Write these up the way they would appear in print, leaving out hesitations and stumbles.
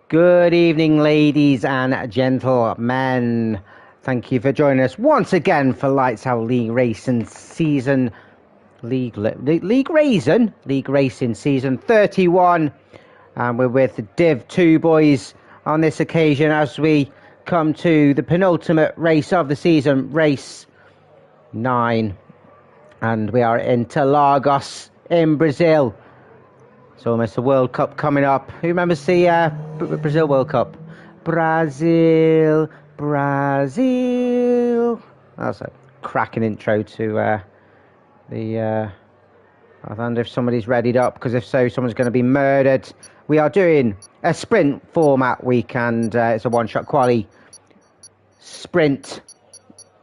Good evening, ladies and gentlemen. Thank you for joining us once again for Lights Out League Racing Season League Racing Season 31. And we're with the Div 2 boys on this occasion as we come to the penultimate race of the season, race 9. And we are in Interlagos in Brazil. It's almost a World Cup coming up. Who remembers the Brazil World Cup? Brazil. That's a cracking intro to I wonder if somebody's readied up, because if so, someone's going to be murdered. We are doing a sprint format week, and it's a one-shot quali sprint.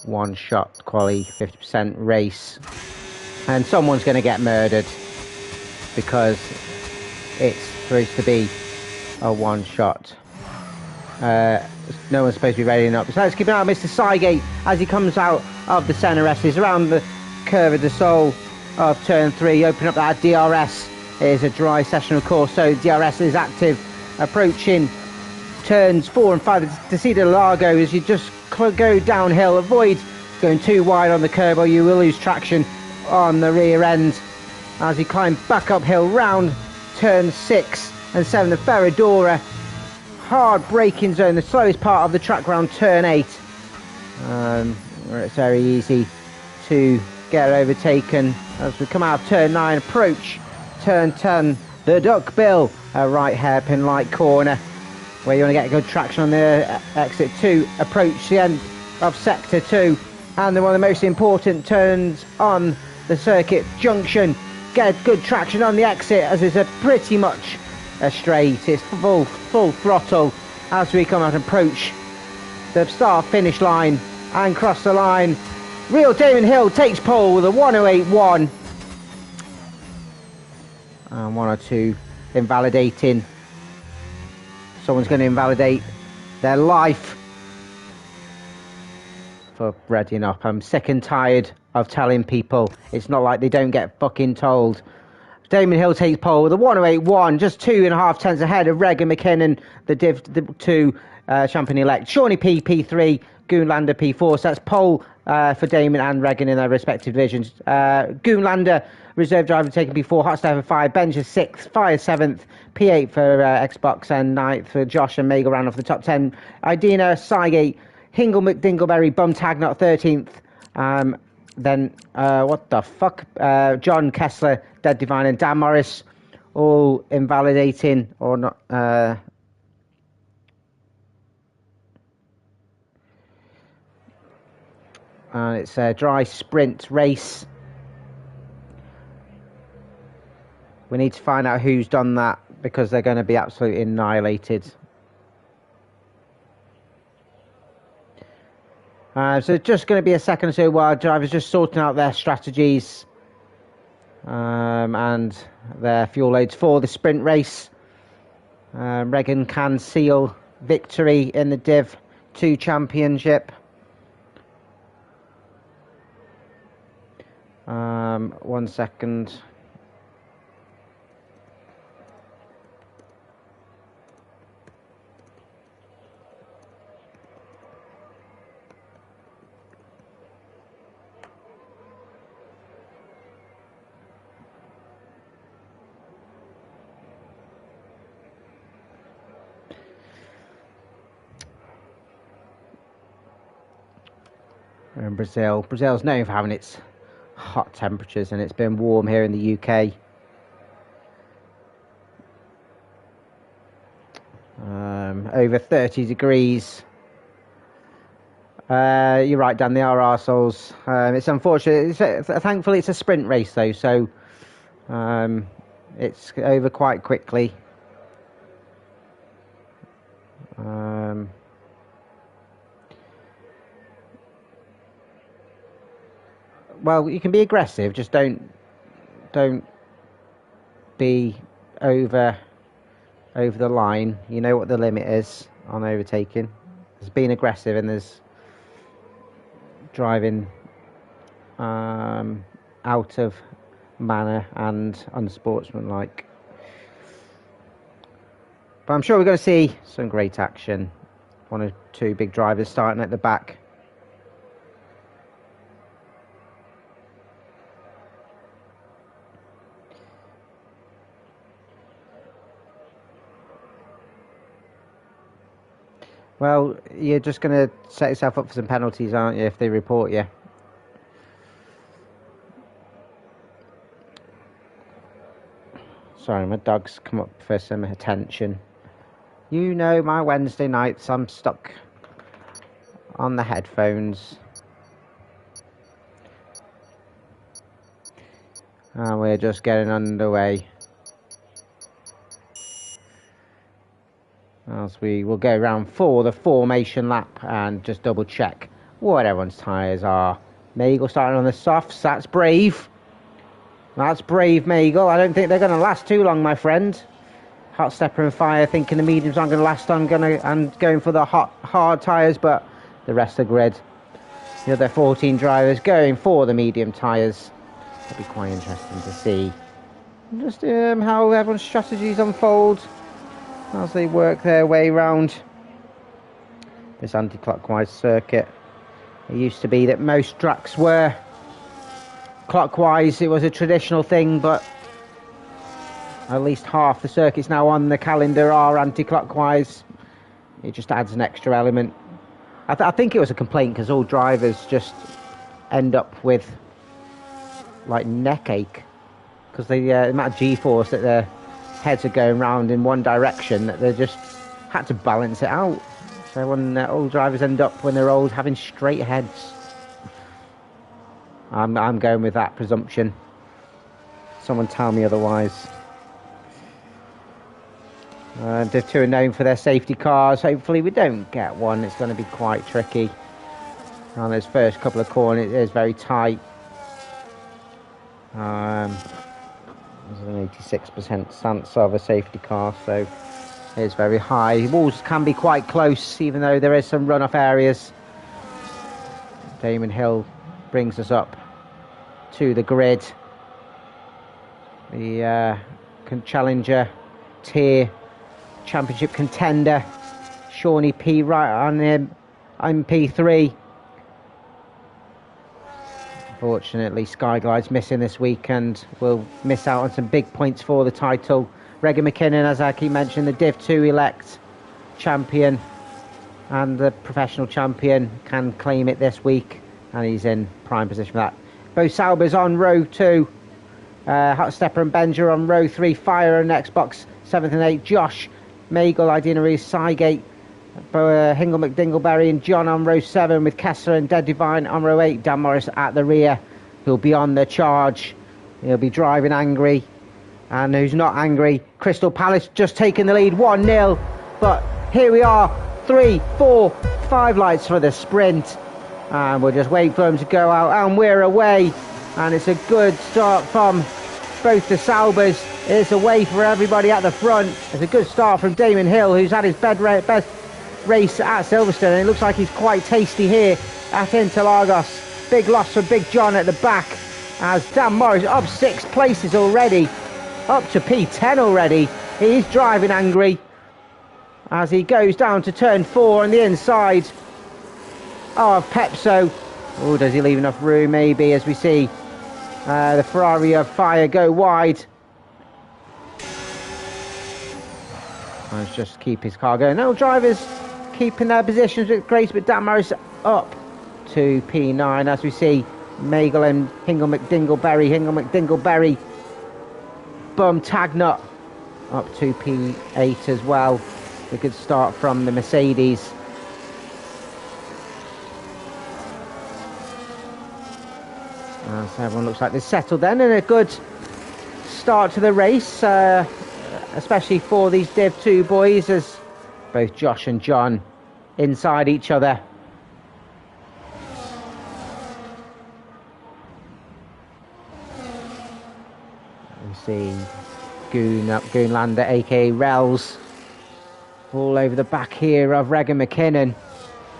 One-shot quali, 50% race. And someone's going to get murdered because it's supposed to be a one-shot. No one's supposed to be readying up. So let's keep an eye on Mr. Sygate as he comes out of the centre S. He's around the curve of the soul of turn 3. Open up that DRS. It is a dry session, of course, so DRS is active. Approaching turns 4 and 5 to see the Interlagos as you just go downhill. Avoid going too wide on the curb or you will lose traction on the rear end as you climb back uphill round turn 6 and 7, the Ferradura. Hard braking zone, the slowest part of the track round turn 8. Where it's very easy to get overtaken as we come out of turn 9, approach turn 10, the Duckbill, a right hairpin light corner where you want to get good traction on the exit 2, approach the end of sector 2, and then one of the most important turns on the circuit junction. Get good traction on the exit as it's a pretty much a straight. It's full throttle as we come out and approach the start finish line and cross the line. Real Damon Hill takes pole with a 108.1 and 102 invalidating. Someone's going to invalidate their life for readying up. I'm sick and tired of telling people. It's not like they don't get fucking told. Damon Hill takes pole with a 108.1, just 2.5 tenths ahead of Regan McKinnon, the Div 2 champion-elect. Shawnee P, P3, Goonlander P4. So that's pole for Damon and Regan in their respective divisions. Goonlander, reserve driver, taking P4, Hotstepper 5, Benja 6th, Fire 7th, P8 for Xbox, and 9th for Josh and Megal round off the top 10. Idina, Sygate, Hingle McDingleberry, Bum Tagnot 13th. Then, what the fuck? John Kessler, Dead Divine, and Dan Morris, all invalidating or not. And it's a dry sprint race. We need to find out who's done that because they're going to be absolutely annihilated. So just going to be a second or so while drivers just sorting out their strategies and their fuel loads for the sprint race. Regan can seal victory in the Div 2 championship. 1 second. We're in Brazil. Brazil's known for having its hot temperatures, and it's been warm here in the UK. Over 30 degrees. You're right, Dan, they are arseholes. It's unfortunate. Thankfully, it's a sprint race, though, so it's over quite quickly. Well, you can be aggressive, just don't be over the line. You know what the limit is on overtaking. There's being aggressive and there's driving out of manner and unsportsmanlike. But I'm sure we're going to see some great action. One or two big drivers starting at the back. Well, you're just going to set yourself up for some penalties, aren't you, if they report you? Sorry, my dog's come up for some attention. You know, my Wednesday nights, I'm stuck on the headphones. And we're just getting underway. As we will go around for the formation lap and just double check what everyone's tyres are. Meagle starting on the softs, that's brave. That's brave, Meagle. I don't think they're going to last too long, my friend. Hot Stepper and Fire thinking the mediums aren't going to last. I'm going for the hard tyres, but the rest of the grid, the other 14 drivers going for the medium tyres. It'll be quite interesting to see just how everyone's strategies unfold as they work their way around this anti-clockwise circuit. It used to be that most tracks were clockwise. It was a traditional thing, but at least half the circuits now on the calendar are anti-clockwise. It just adds an extra element. I think it was a complaint because all drivers just end up with like neck ache because the amount of G-force that their heads are going round in one direction that they just had to balance it out. So when all drivers end up when they're old having straight heads. I'm going with that presumption. Someone tell me otherwise. Div 2 are known for their safety cars. Hopefully we don't get one. It's going to be quite tricky. On those first couple of corners, it is very tight. There's an 86% stance of a safety car, so it is very high. Walls can be quite close, even though there is some runoff areas. Damon Hill brings us up to the grid. The Challenger tier championship contender Shawnee P right on him. I'm P3. Unfortunately, Skyglide's missing this week and will miss out on some big points for the title. Regan McKinnon, as I keep mentioning, the Div 2 elect champion and the professional champion, can claim it this week, and he's in prime position for that. Bo Saubers on row 2. Hot Stepper and Benja on row 3. Fire on Xbox 7th and 8th. Josh, Meagle, Idina Rees, Sygate, Hingle McDingleberry and John on row 7 with Kessler and Dead Divine on row 8. Dan Morris at the rear. He'll be on the charge. He'll be driving angry. And who's not angry? Crystal Palace just taking the lead 1-0. But here we are. 3, 4, 5 lights for the sprint. And we'll just wait for them to go out. And we're away. And it's a good start from both the Saubers. It's away for everybody at the front. It's a good start from Damon Hill, who's had his best race at Silverstone. And it looks like he's quite tasty here at Interlagos. Big loss for Big John at the back, as Dan Morris up 6 places already. Up to P10 already. He's driving angry as he goes down to turn 4 on the inside of Pepso. Oh, does he leave enough room? Maybe, as we see the Ferrari of Fire go wide. Let's just keep his car going. No drivers keeping their positions with grace, but Dan Morris up to P9 as we see Meagle and Hingle McDingleberry, Bum Tagnut up to P8 as well. A good start from the Mercedes. So everyone looks like they're settled then, and a good start to the race, especially for these Div 2 boys, as both Josh and John inside each other. We see Goonlander, aka Rels, all over the back here of Regan McKinnon.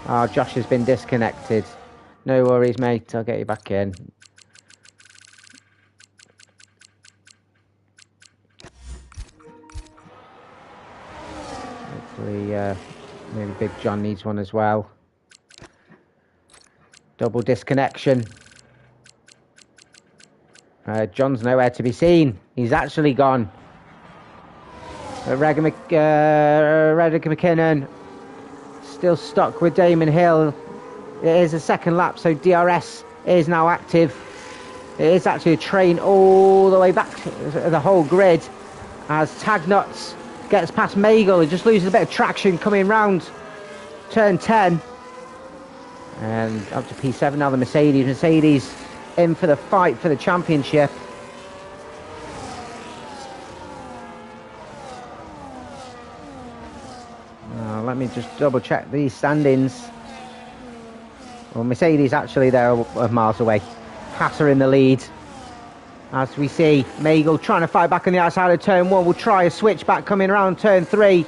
Oh, Josh has been disconnected. No worries, mate, I'll get you back in. Maybe Big John needs one as well. Double disconnection. John's nowhere to be seen. He's actually gone. Regan McKinnon still stuck with Damon Hill. It is a second lap, so DRS is now active. It is actually a train all the way back the whole grid as Tagnuts gets past Magel and just loses a bit of traction coming round turn 10. And up to P7 now, the Mercedes. Mercedes in for the fight for the championship. Let me just double check these standings. Well, Mercedes actually they're miles away. Hatter in the lead. As we see Magel trying to fight back on the outside of turn 1. Will try a switchback coming around turn 3.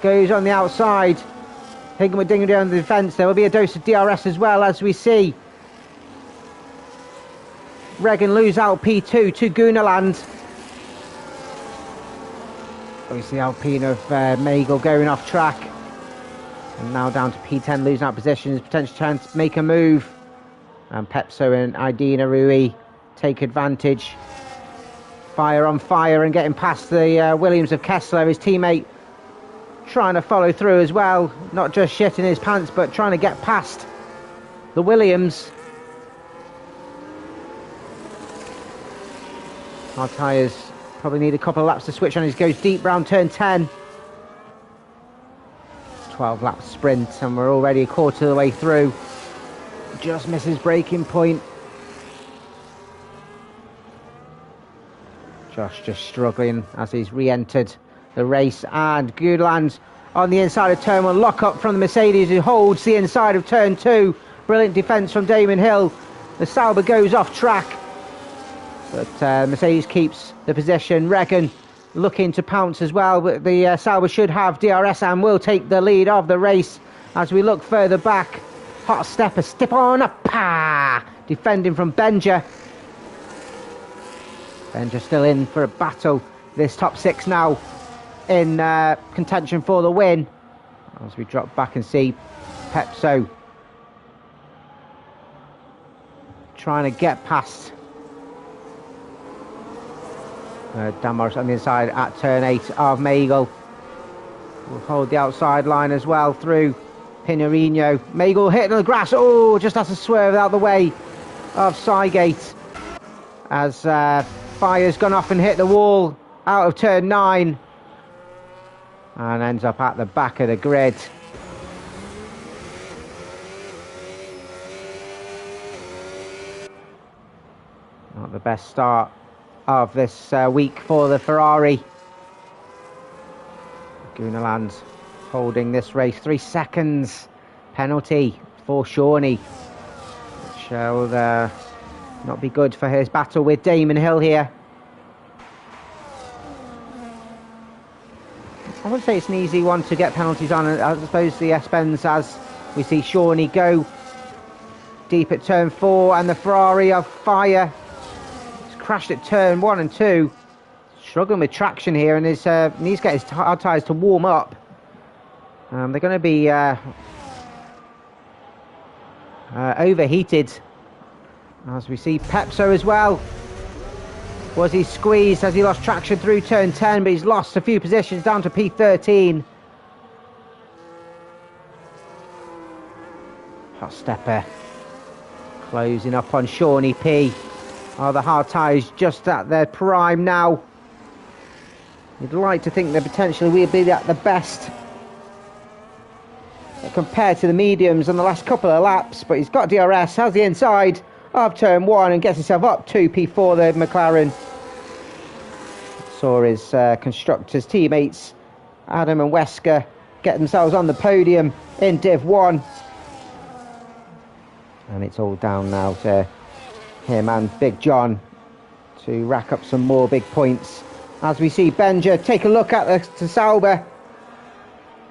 Goes on the outside. Higgin with Dingley on the defence. There will be a dose of DRS as well, as we see Regan lose out P2 to Goonaland. Obviously Alpine of Magel going off track. And now down to P10, losing out positions. Potential chance to make a move. And Pepso and Idina Rui take advantage. Fire on fire and getting past the Williams of Kessler. His teammate trying to follow through as well. Not just shitting his pants, but trying to get past the Williams. Our tyres probably need a couple of laps to switch on. He goes deep round turn 10. 12 lap sprint and we're already a quarter of the way through. Just misses braking point. Josh just struggling as he's re-entered the race, and Goodland on the inside of turn 1. Lock up from the Mercedes who holds the inside of turn 2. Brilliant defence from Damon Hill. The Sauber goes off track, but Mercedes keeps the position. Regan looking to pounce as well, but the Sauber should have DRS and will take the lead of the race. As we look further back, hot stepper, step on up, defending from Benja. Benja still in for a battle. This top 6 now in contention for the win. As we drop back and see Pepso trying to get past Dan Morris on the inside at turn 8 of Magel. Will hold the outside line as well through Pinerino. Magel hitting the grass. Oh, just has to swerve out the way of Sygate as Fire's gone off and hit the wall out of turn 9 and ends up at the back of the grid. Not the best start of this week for the Ferrari. Goonaland holding this race. 3 seconds penalty for Shawnee, which will not be good for his battle with Damon Hill here. I wouldn't say it's an easy one to get penalties on. I suppose the S-Bens, as we see Shawnee go deep at turn 4, and the Ferrari of Fire crashed at turn 1 and 2, struggling with traction here, and his needs to get his hard tyres to warm up. They're going to be overheated, as we see Pepso as well. Was he squeezed as he lost traction through turn 10, but he's lost a few positions down to P13. Hot stepper closing up on Shawnee P. Oh, the hard tyres just at their prime now. You'd like to think they potentially will be at the best compared to the mediums on the last couple of laps, but he's got DRS, has the inside of turn 1 and gets himself up to P4, the McLaren. Saw his constructors teammates Adam and Wesker get themselves on the podium in Div 1, and it's all down now to him and Big John to rack up some more big points. As we see Benja take a look at the Sauber.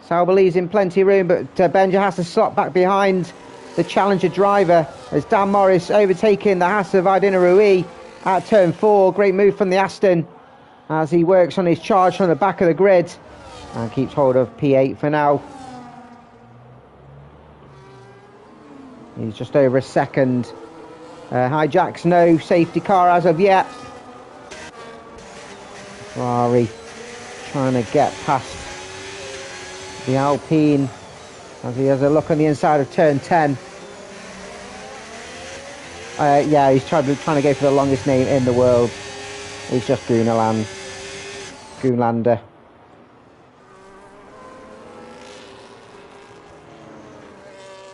Sauber leaves him plenty of room, but Benja has to slot back behind the Challenger driver as Dan Morris overtaking the Haas of Idina Rui at turn 4. Great move from the Aston as he works on his charge from the back of the grid. And keeps hold of P8 for now. He's just over a second. Hijacks, no safety car as of yet. Ferrari trying to get past the Alpine as he has a look on the inside of turn 10. Yeah, he's trying to go for the longest name in the world. It's just Goonlander.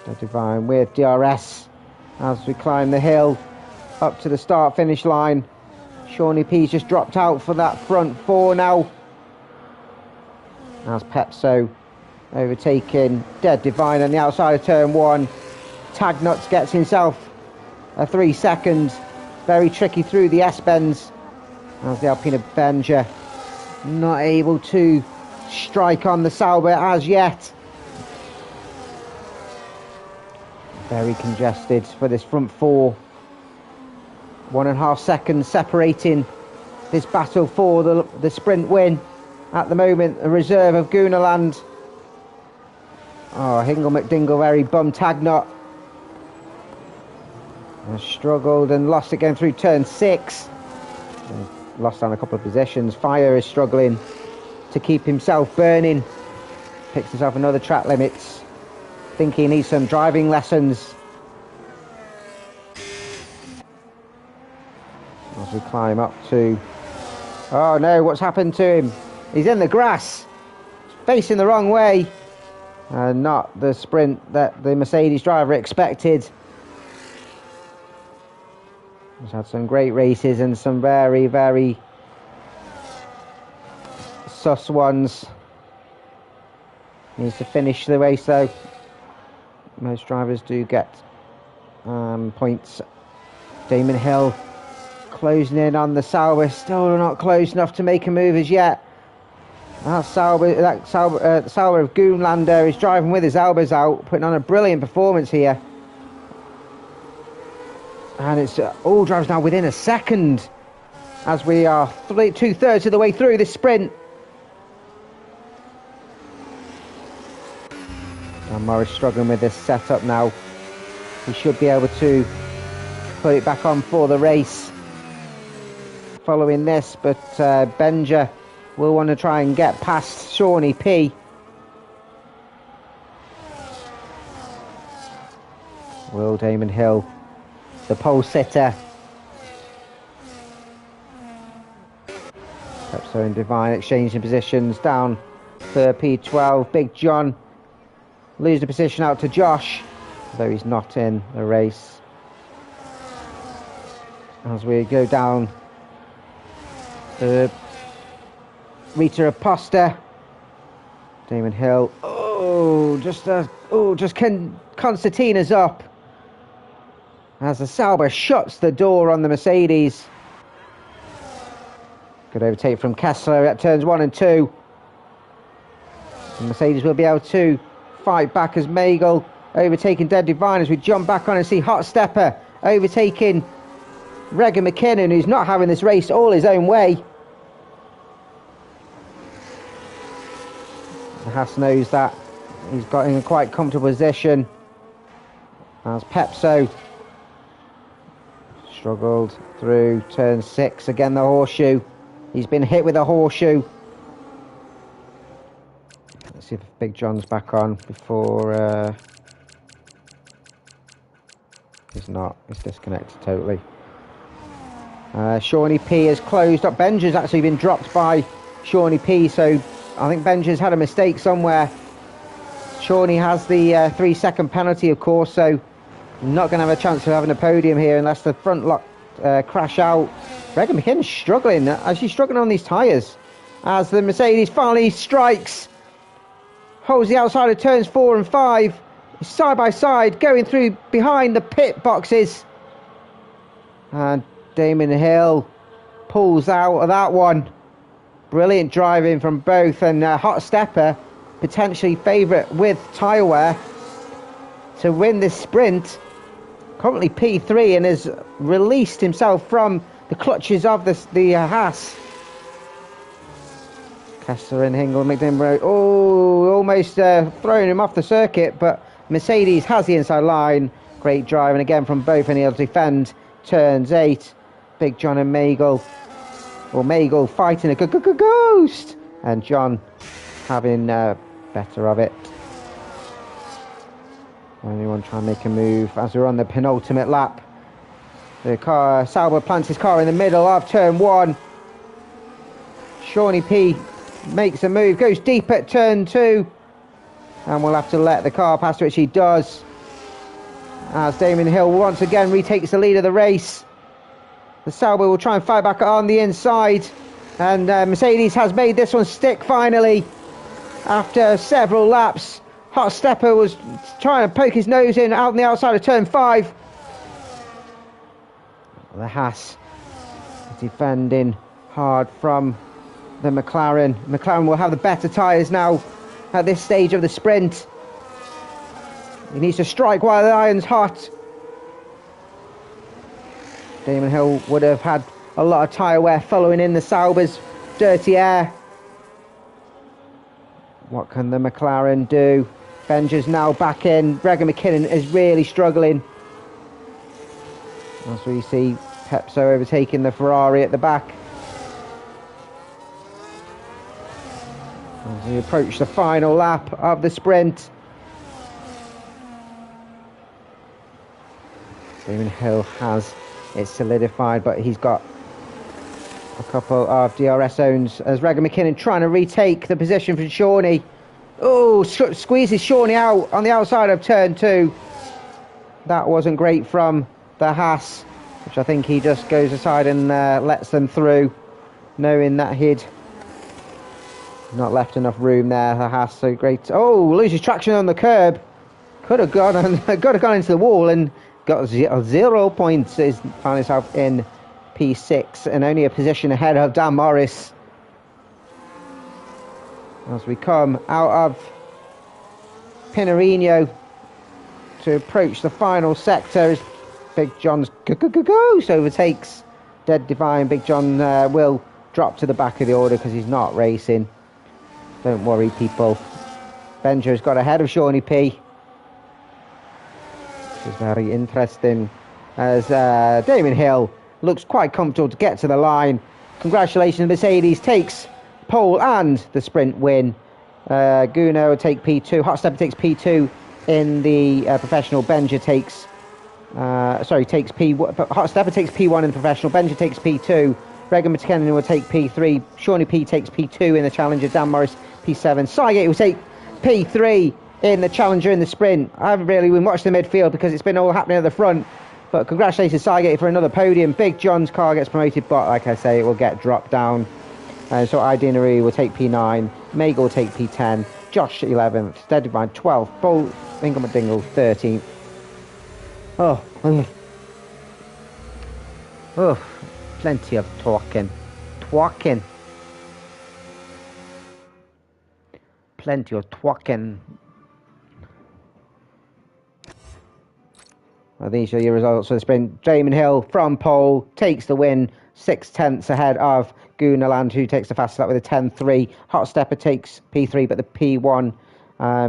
The Divine with DRS as we climb the hill up to the start finish line. Shawnee P's just dropped out for that front four now. As Pepso overtaking Dead Divine on the outside of turn 1. Tagnuts gets himself a 3 seconds. Very tricky through the S-bends. As the Alpine Avenger not able to strike on the Sauber as yet. Very congested for this front four. 1.5 seconds separating this battle for the sprint win. At the moment, a reserve of Goonaland. Oh, Hingle McDingle very bum Tagnot. Struggled and lost it going through turn 6. And lost on a couple of positions. Fire is struggling to keep himself burning. Picks himself another track limits. Think he needs some driving lessons. As we climb up to... Oh no, what's happened to him? He's in the grass. Facing the wrong way. And not the sprint that the Mercedes driver expected. He's had some great races and some very, very sus ones. Needs to finish the race though. Most drivers do get points. Damon Hill closing in on the Sauber. Still not close enough to make a move as yet. That Sauber of Goonlander is driving with his elbows out, putting on a brilliant performance here. And it's all drivers now within a second as we are 2/3 of the way through this sprint. And Morris struggling with this setup now. He should be able to put it back on for the race following this, but Benja will want to try and get past Shawnee P. Will Damon Hill, the pole sitter. Pepso and Divine exchanging positions down for P12. Big John lose the position out to Josh, though he's not in the race. As we go down the Rita Aposta, Damon Hill. Constantina's up as the Sauber shuts the door on the Mercedes. Good overtake from Kessler at turns 1 and 2. The Mercedes will be able to fight back as Magel overtaking Dead Divine as we jump back on and see Hot Stepper overtaking Regan McKinnon, who's not having this race all his own way. Haas knows that. He's got in a quite comfortable position as Pepso struggled through turn 6. Again, the horseshoe. He's been hit with a horseshoe. Let's see if Big John's back on before... He's not. He's disconnected totally. Shawnee P has closed up. Benja's actually been dropped by Shawnee P, so I think Benja's had a mistake somewhere. Shawnee has the 3-second penalty, of course, so not going to have a chance of having a podium here unless the front lock crash out. Regan McKinnon's struggling, as she's struggling on these tyres. As the Mercedes finally strikes, holds the outside of turns 4 and 5, side by side, going through behind the pit boxes. And Damon Hill pulls out of that one. Brilliant driving from both, and Hot Stepper, potentially favourite with tyre wear to win this sprint. Currently P3 and has released himself from the clutches of the Haas. Kessler and Hingle, McDimbrow. Oh, almost throwing him off the circuit, but Mercedes has the inside line. Great drive, and again from both, and he'll defend turns 8. Big John and Magel. Or Magel fighting a ghost, and John having better of it. Anyone try and make a move as we're on the penultimate lap. The car, Sauber plants his car in the middle of turn 1. Shawnee P makes a move, goes deep at turn 2, and we'll have to let the car pass, which he does, as Damon Hill once again retakes the lead of the race. The Sauber will try and fight back on the inside, and Mercedes has made this one stick finally after several laps. Hot Stepper was trying to poke his nose in out on the outside of turn 5. The Haas defending hard from the McLaren. McLaren will have the better tyres now at this stage of the sprint. He needs to strike while the iron's hot. Damon Hill would have had a lot of tyre wear following in the Sauber's dirty air. What can the McLaren do? Benja's now back in. Regan McKinnon is really struggling. As we see Pepso overtaking the Ferrari at the back. As we approach the final lap of the sprint. Damon Hill has it solidified, but he's got a couple of DRS zones as Regan McKinnon trying to retake the position from Shawnee. Oh, squeezes Shawnee out on the outside of turn 2. That wasn't great from the Haas, which I think he just goes aside and lets them through, knowing that he'd not left enough room there. The Haas, so great. Oh, loses traction on the curb. Could have gone into the wall and got 0 points. He's found himself in P6 and only a position ahead of Dan Morris. As we come out of Pinarino to approach the final sector, as Big John's ghost overtakes Dead Divine. Big John will drop to the back of the order because he's not racing. Don't worry, people. Benjo's got ahead of Shawnee P, which is very interesting, as Damon Hill looks quite comfortable to get to the line. Congratulations, Mercedes takes pole and the sprint win. Guno will take P2. Hot Stepper takes P2 in the professional. Benja takes takes P1. Hot Stepper takes P1 in the professional. Benja takes P2. Regan McKinnon will take P3. Shawnee P takes P2 in the Challenger. Dan Morris P7. Sygate will take P3 in the Challenger in the sprint. I haven't really been watching the midfield because it's been all happening at the front. But congratulations, Sygate, for another podium. Big John's car gets promoted, but like I say, it will get dropped down. So Idinary will take P9. Magel will take P10. Josh 11th. Dead Divine 12th. Bull Ingham Dingle 13th. Oh, plenty of talking. Plenty of talking. Well, these are your results for the sprint. Damon Hill from pole takes the win, 6/10 ahead of Gunaland, who takes the fastest lap with a 10.3. Hot Stepper takes P3, but the P1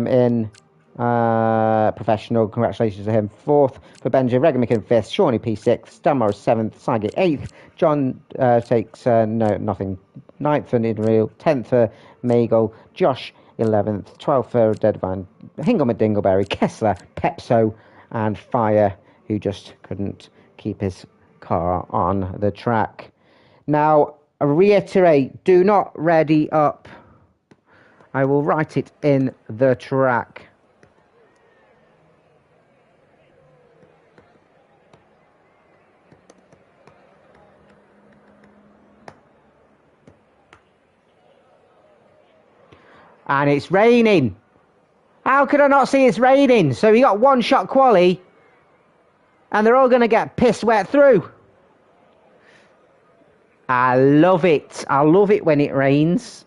in professional. Congratulations to him. 4th for Benja. Regan McKinnon 5th. Shawnee P6th. Dan Morris 7th. Sygate 8th. John takes nothing. 9th for Nidreal. 10th for Magel. Josh 11th. 12th for Deadvan. Hingle Dingleberry. Kessler. Pepso. And Fire, who just couldn't keep his car on the track. Now, I reiterate, do not ready up. I will write it in the track. And it's raining. How could I not see it's raining? So we got one shot quali, and they're all going to get piss wet through. I love it. I love it when it rains.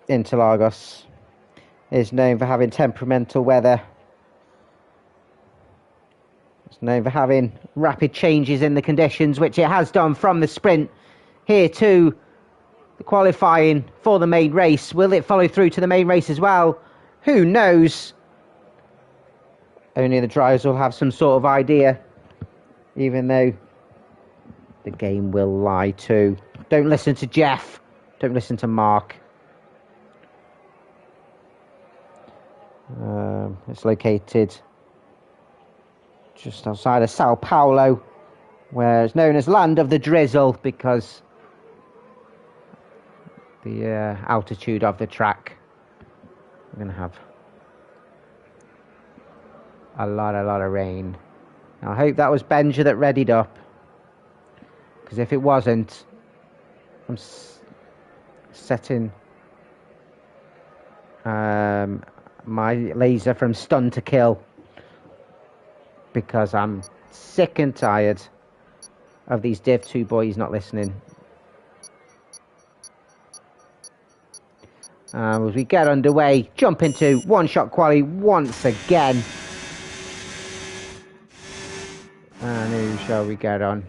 Interlagos is known for having temperamental weather. It's known for having rapid changes in the conditions, which it has done from the sprint here to the qualifying for the main race. Will it follow through to the main race as well? Who knows? Only the drivers will have some sort of idea, even though the game will lie too. Don't listen to Jeff. Don't listen to Mark. It's located just outside of Sao Paulo, where it's known as Land of the Drizzle because the altitude of the track. We're going to have a lot of rain. Now, I hope that was Benja that readied up, because if it wasn't, I'm setting my laser from stun to kill, because I'm sick and tired of these Div 2 boys not listening. As we get underway, jump into one-shot quali once again. And who shall we get on?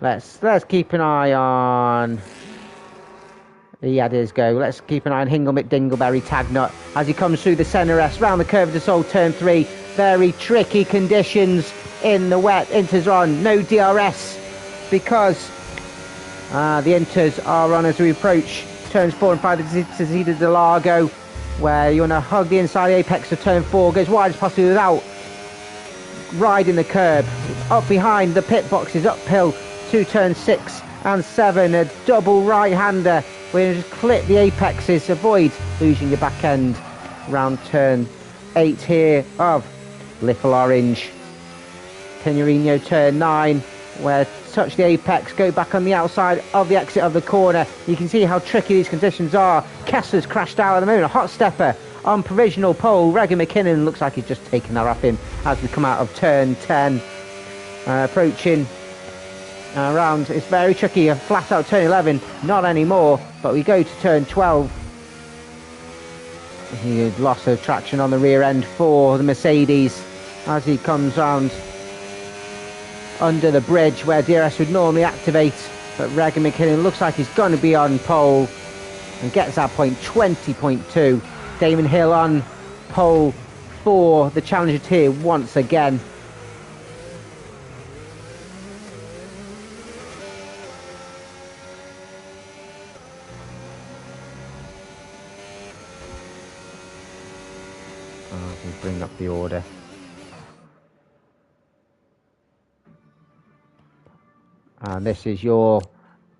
Let's keep an eye on... Yeah, there's go. Let's keep an eye on Hingle McDingleberry Tagnut as he comes through the centre S, round the curve of the Soul, turn 3. Very tricky conditions in the wet. Inters are on, no DRS, because the Inters are on as we approach turns 4 and 5 to Zeta de Largo, where you want to hug the inside apex of turn 4, goes wide as possible without riding the curb. Up behind the pit boxes, uphill to turn 6 and 7, a double right-hander. We're going to just clip the apexes, avoid losing your back end round turn 8 here of Little Orange. Pinorino turn 9, where touch the apex, go back on the outside of the exit of the corner. You can see how tricky these conditions are. Kessler's crashed out at the moment. A hot stepper on provisional pole. Regan McKinnon looks like he's just taken that off him as we come out of turn 10. Approaching around, it's very tricky. A flat out turn 11, not anymore, but we go to turn 12. He lost of traction on the rear end for the Mercedes as he comes round under the bridge where DRS would normally activate, but Regan McKinnon looks like he's going to be on pole and gets that point, 20.2. Damon Hill on pole for the Challenger tier once again. We bring up the order. And this is your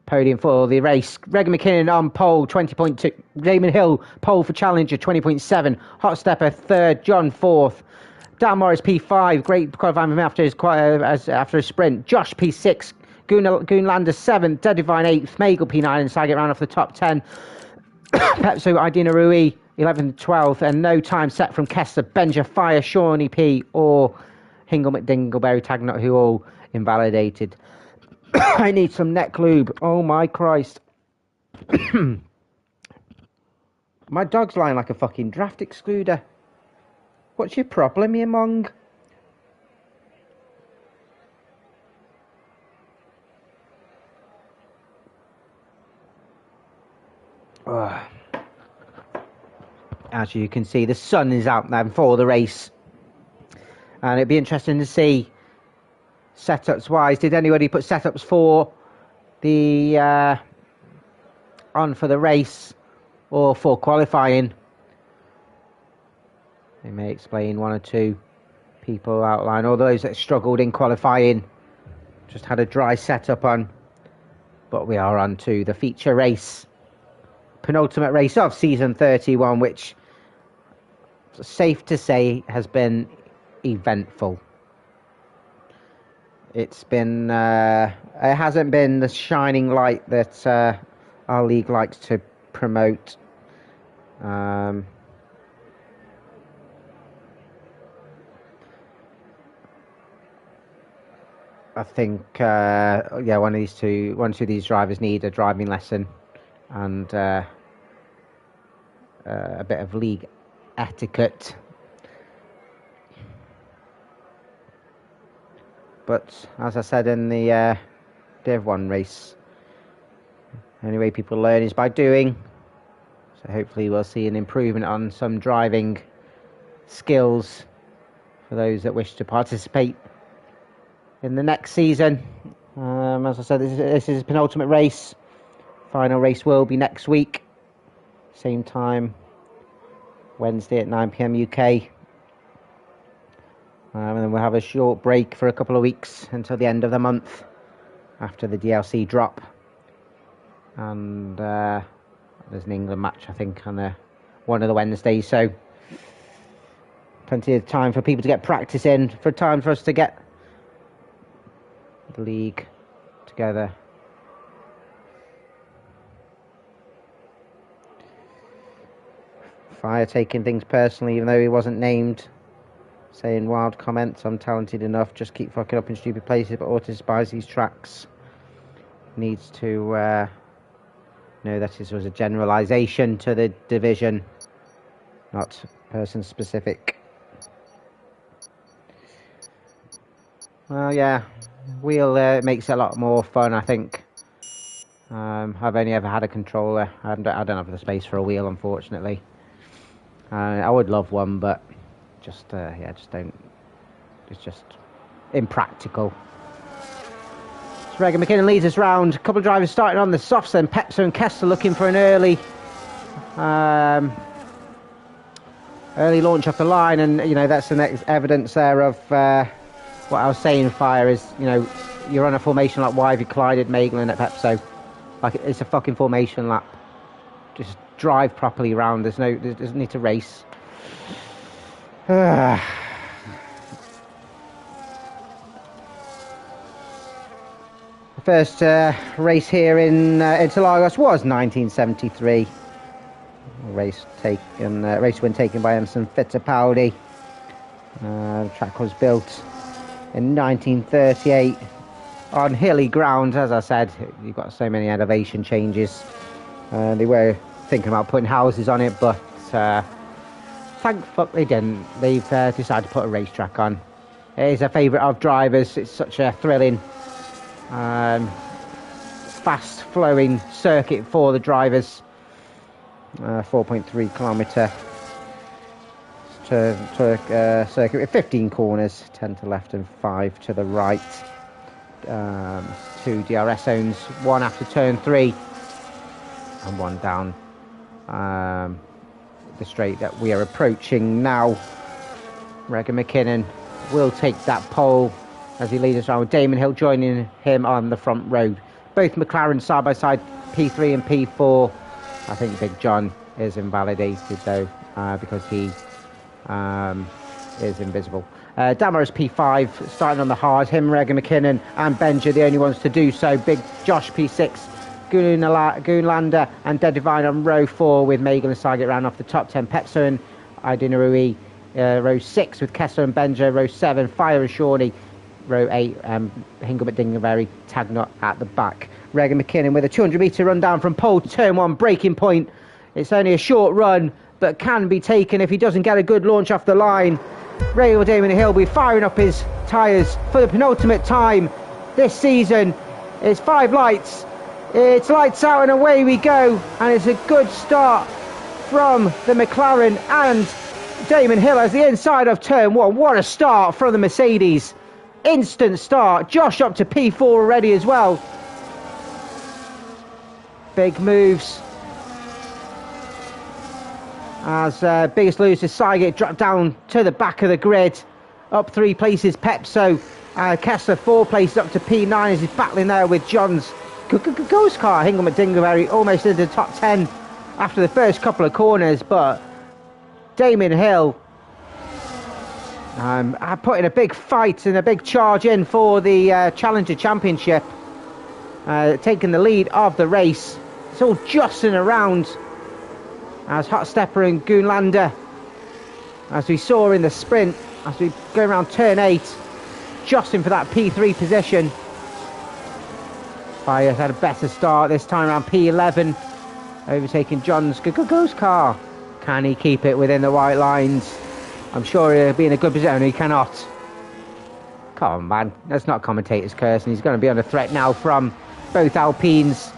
podium for the race. Regan McKinnon on pole, 20.2. Damon Hill, pole for Challenger, 20.7. Hot Stepper, 3rd. John, 4th. Dan Morris, P5. Great qualifying from after his sprint. Josh, P6. Goonlander, 7th. Dead Divine, 8th. Magel, P9. And Saget round off the top 10. Pepso, Idina Rui, 11th and 12th. And no time set from Kessler, Benja, Fire, Shawnee P, or Hingle McDingleberry Tagnut, who all invalidated. I need some neck lube. Oh my Christ. My dog's lying like a fucking draft excluder. What's your problem, you mong? As you can see, the sun is out now for the race. And it'd be interesting to see setups wise. Did anybody put setups for the on for the race or for qualifying? They may explain. One or two people outline, or those that struggled in qualifying just had a dry setup on. But we are on to the feature race, penultimate race of season 31, which safe to say has been eventful. It's been, it hasn't been the shining light that our league likes to promote. I think, yeah, one or two of these drivers need a driving lesson and a bit of league etiquette. But as I said in the Div 1 race, the only way people learn is by doing. So hopefully we'll see an improvement on some driving skills for those that wish to participate in the next season. As I said, this is a penultimate race. Final race will be next week, same time, Wednesday at 9 PM UK. And then we'll have a short break for a couple of weeks until the end of the month after the DLC drop. And there's an England match, I think, on one of the Wednesdays. So plenty of time for people to get practice in, for time for us to get the league together. Fire taking things personally, even though he wasn't named, saying wild comments, I'm talented enough, just keep fucking up in stupid places, but ought to despise these tracks. Needs to know that this was a generalisation to the division, not person specific. Well, yeah, wheel makes it a lot more fun, I think. I've only ever had a controller. I don't have the space for a wheel, unfortunately. I would love one, but just don't. It's just impractical. So Regan McKinnon leads us round. A couple of drivers starting on the softs, then Pepso and Kessler looking for an early launch off the line, and that's the next evidence there of what I was saying. Fire is, you're on a formation like Wivey, collided Maitland at Pepso. Like, it's a fucking formation lap. Just drive properly around. There's doesn't need to race. The first race here in Interlagos was 1973. Race win taken by Emerson Fittipaldi. The track was built in 1938 on hilly ground. As I said, you've got so many elevation changes. They were thinking about putting houses on it, but thank fuck they didn't. They've decided to put a racetrack on. It is a favourite of drivers. It's such a thrilling, fast-flowing circuit for the drivers. 4.3 kilometre circuit with 15 corners, 10 to the left and 5 to the right. 2 DRS zones, one after turn 3 and one down the straight that we are approaching now. Regan McKinnon will take that pole as he leads us around, with Damon Hill joining him on the front row. Both McLaren side by side, P3 and P4. I think Big John is invalidated though, because he is invisible. Damaris P5 starting on the hard. Him, Regan McKinnon and Benja the only ones to do so. Big Josh P6, Goonlander and Dead Divine on row 4 with Megan and Sargent round off the top 10. Pepso and Idinarui row 6 with Kessler and Benja. Row 7, Fire and Shawnee. Row 8, Hingham at Dingleberry, Tagnot at the back. Regan McKinnon with a 200 metre run down from pole to turn 1, breaking point. It's only a short run, but can be taken if he doesn't get a good launch off the line. Ray Damon Hill will be firing up his tyres for the penultimate time this season. It's 5 lights. It's lights out and away we go. And it's a good start from the McLaren and Damon Hill as the inside of turn 1. What a start from the Mercedes. Instant start. Josh up to P4 already as well. Big moves. As biggest loser Seigert dropped down to the back of the grid. Up 3 places Pepso. Kessler 4 places up to P9 as he's battling there with John's ghost car. Hingham at Dingleberry almost into the top 10 after the first couple of corners, but Damon Hill putting a big fight and a big charge in for the Challenger Championship, taking the lead of the race. It's all jostling around as Hot Stepper and Goonlander, as we saw in the sprint, as we go around turn 8, jostling for that P3 position. Fire's had a better start this time around P11, overtaking John's ghost car. Can he keep it within the white lines? I'm sure he'll be in a good position. He cannot. Come on, man. That's not commentator's curse, and he's going to be under threat now from both Alpines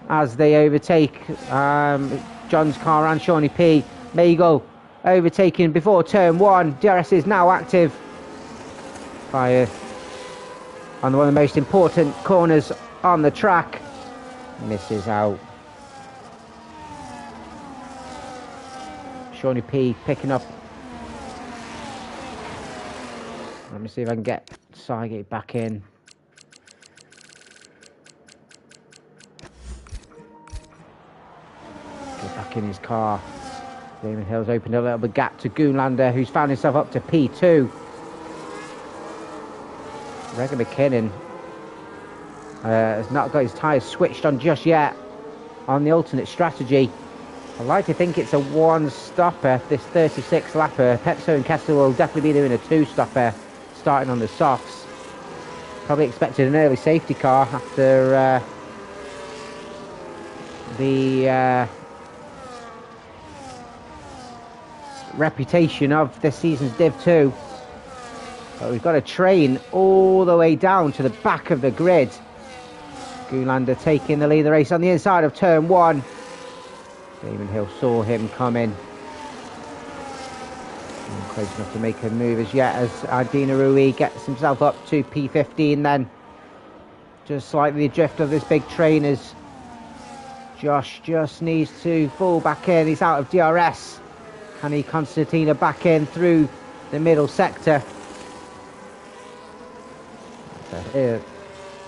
as they overtake John's car and Shawnee P. Magel overtaking before turn 1. DRS is now active. Fire on one of the most important corners on the track. Misses out. Shawnee P picking up. Let me see if I can get Sygate back in. Get back in his car. Damon Hill's opened a little bit gap to Goonlander, who's found himself up to P2. Regan McKinnon has not got his tyres switched on just yet on the alternate strategy. I'd like to think it's a one-stopper, this 36-lapper. Pepso and Kessler will definitely be doing a two-stopper starting on the softs. Probably expected an early safety car after the reputation of this season's Div 2. But we've got a train all the way down to the back of the grid. Goonlander taking the lead of the race on the inside of turn 1. Damon Hill saw him coming. Close enough to make a move as yet as Ardina Rui gets himself up to P15 then. Just slightly adrift of this big train as Josh just needs to fall back in. He's out of DRS. Can he Constantina back in through the middle sector? A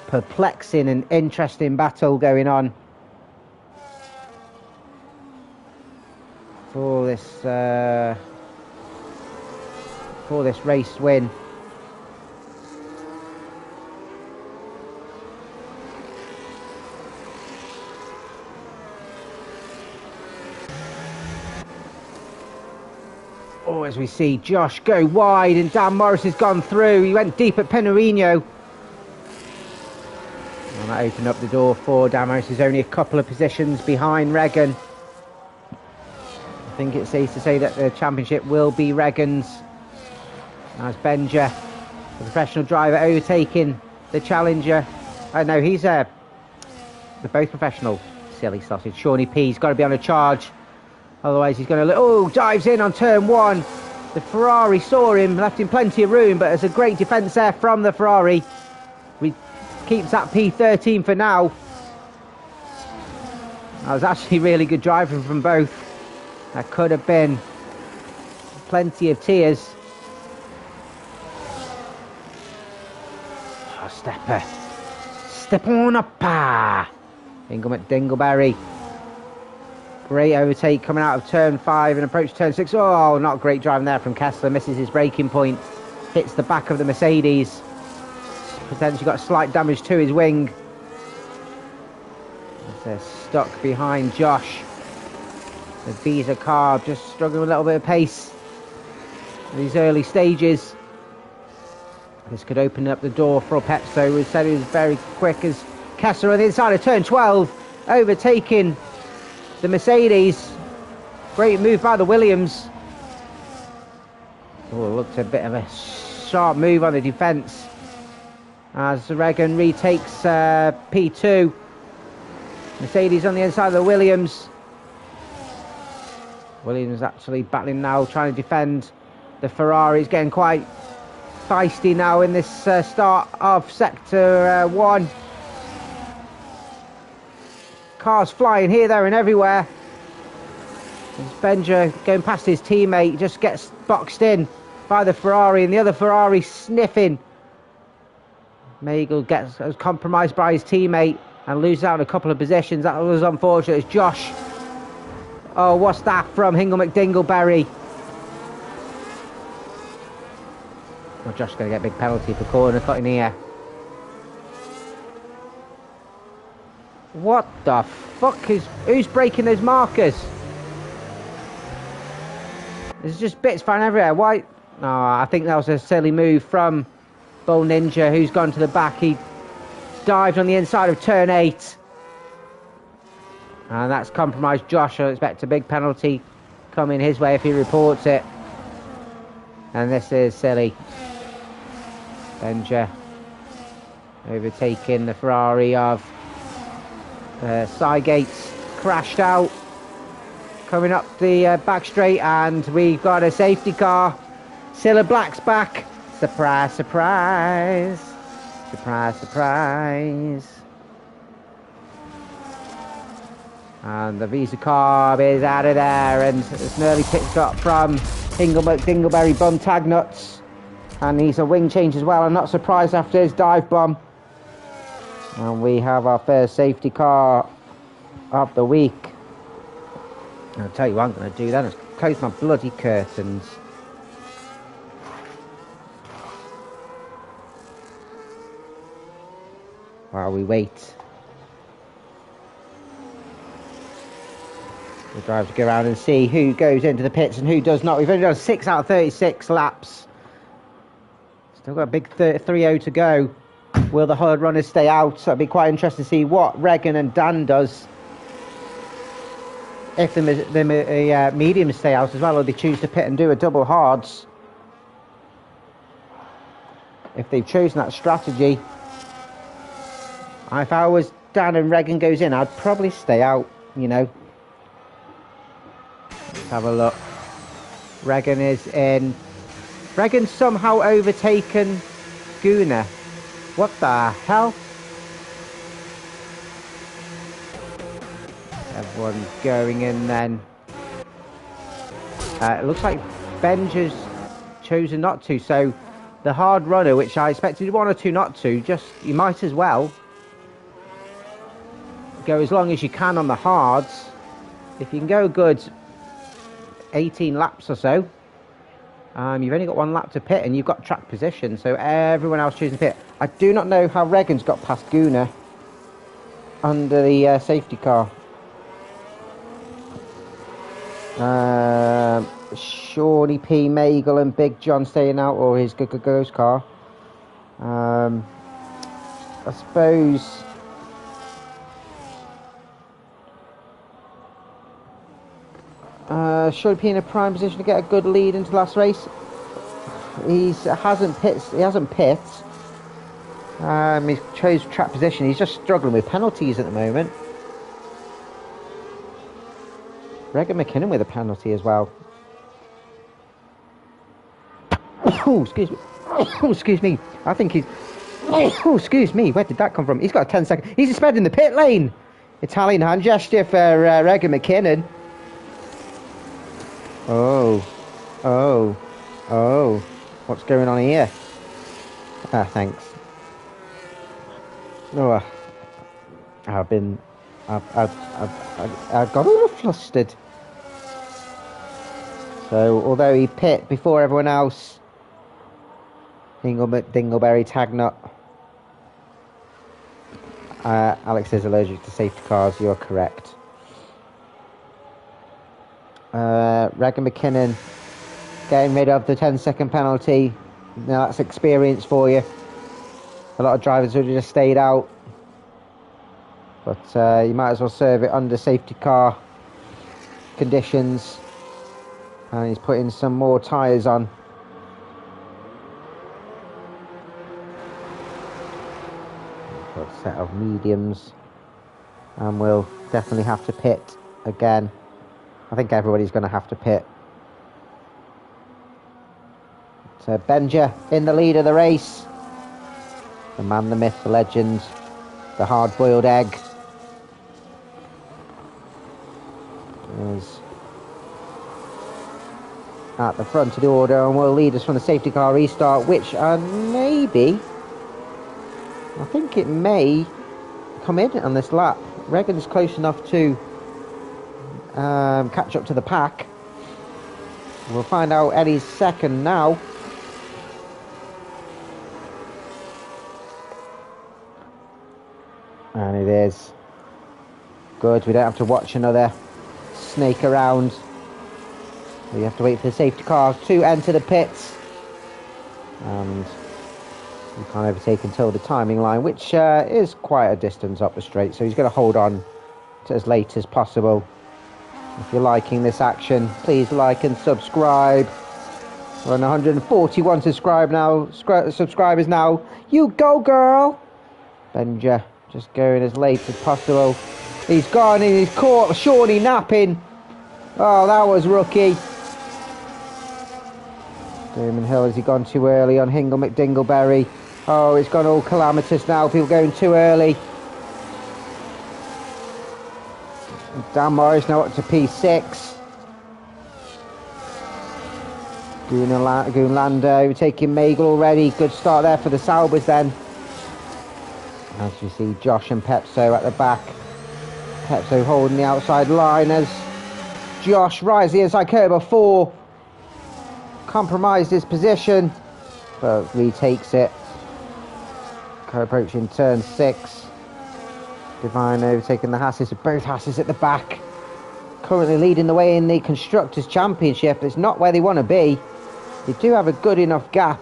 perplexing and interesting battle going on for this race win. Oh, as we see Josh go wide and Dan Morris has gone through. He went deep at Penorino. And that opened up the door for Dan Morris, who's only a couple of positions behind Regan. I think it's safe to say that the championship will be Regan's, as Benja, the professional driver, overtaking the challenger. No, he's they're both professional. Silly sausage. Shawnee P's got to be on a charge, otherwise he's going to dives in on turn 1. The Ferrari saw him, left him plenty of room, but there's a great defence there from the Ferrari. We keeps that P13 for now. That was actually really good driving from both. That could have been plenty of tears. Oh, stepper. Step on up. Dingle McDingleberry. Great overtake coming out of turn 5 and approach turn 6. Oh, not great driving there from Kessler. Misses his braking point. Hits the back of the Mercedes. Potentially got slight damage to his wing. They're stuck behind Josh. The Visa car just struggling with a little bit of pace in these early stages. This could open up the door for Pepso, who said he was very quick as Kessler on the inside of turn 12, overtaking the Mercedes. Great move by the Williams. Oh, looked a bit of a sharp move on the defence as Regan retakes P2. Mercedes on the inside of the Williams. Williams actually battling now, trying to defend the Ferraris, getting quite feisty now in this start of sector 1. Cars flying here, there and everywhere. As Benja going past his teammate, just gets boxed in by the Ferrari, and the other Ferrari sniffing. Magel gets compromised by his teammate and loses out in a couple of positions. That was unfortunate as Josh. Oh, what's that from Hingle McDingleberry? Well, Josh's going to get a big penalty for corner cutting here. What the fuck is... Who's breaking those markers? There's just bits flying everywhere. Why? Oh, I think that was a silly move from Bull Ninja, who's gone to the back. He dived on the inside of turn 8. And that's compromised Josh. I expect a big penalty coming his way if he reports it. And this is silly. Benja overtaking the Ferrari of Sidegates, crashed out, coming up the back straight, and we've got a safety car. Cilla Black's back. Surprise, surprise. Surprise, surprise. And the Visa car is out of there, and it's nearly picked up from Dingleberry Bum Tag Nuts. And he's a wing change as well. I'm not surprised after his dive bomb. And we have our first safety car of the week. I'll tell you what I'm going to do then, is close my bloody curtains. While we wait. The drivers go around and see who goes into the pits and who does not. We've only done 6 out of 36 laps. Still got a big 3-0 to go. Will the hard runners stay out? So it'll be quite interesting to see what Regan and Dan does. If the mediums stay out as well, or they choose to pit and do a double hards. If they've chosen that strategy. If I was Dan and Regan goes in, I'd probably stay out, you know. Let's have a look. Regan is in. Regan's somehow overtaken Guna. What the hell? Everyone going in then. It looks like Benja's chosen not to. So the hard runner, which I expected 1 or 2 not to, just you might as well go as long as you can on the hards. If you can go a good 18 laps or so, you've only got 1 lap to pit and you've got track position, so everyone else choosing pit. I do not know how Regan's got past Guna under the safety car. Shawnee P, Magle and Big John staying out, or his ghost car. I suppose Shawnee P in a prime position to get a good lead into the last race. He hasn't pit. He's chose track position. He's just struggling with penalties at the moment. Regan McKinnon with a penalty as well. Oh, excuse me. Oh, excuse me. I think he's... Oh, excuse me. Where did that come from? He's got a 10-second... He's sped in the pit lane. Italian hand gesture for Regan McKinnon. Oh. What's going on here? Thanks. Oh, I've got all flustered. So, although he pit before everyone else, Dingleberry Tagnut. Alex is allergic to safety cars. You're correct. Regan McKinnon getting rid of the 10-second penalty. Now that's experience for you. A lot of drivers would have just stayed out, but you might as well serve it under safety car conditions. And he's putting some more tyres on. Got a set of mediums, and we'll definitely have to pit again. I think everybody's going to have to pit. So Benja in the lead of the race. The man, the myth, the legend, the hard-boiled egg. Is at the front of the order and will lead us from the safety car restart, which maybe, I think it may come in on this lap. Regan's close enough to catch up to the pack. We'll find out Eddie's second now. And it is good. We don't have to watch another snake around. We have to wait for the safety car to enter the pits. And we can't overtake until the timing line, which is quite a distance up the straight. So he's going to hold on to as late as possible. If you're liking this action, please like and subscribe. We're on 141 subscribers now. You go, girl! Benja just going as late as possible. He's gone in, he's caught Shawnee napping. Oh, that was rookie. Damon Hill, has he gone too early on Hingle McDingleberry? Oh, it's gone all calamitous now, people going too early. Dan Morris now up to P6. Goonlander taking Magel already. Good start there for the Saubers then. As you see Josh and Pepso at the back. Pepso holding the outside line as Josh rides the inside curve of 4. Compromised his position, but retakes it. Approaching turn 6. Divine overtaking the Hasses, both Hasses at the back. Currently leading the way in the Constructors' Championship. It's not where they want to be. They do have a good enough gap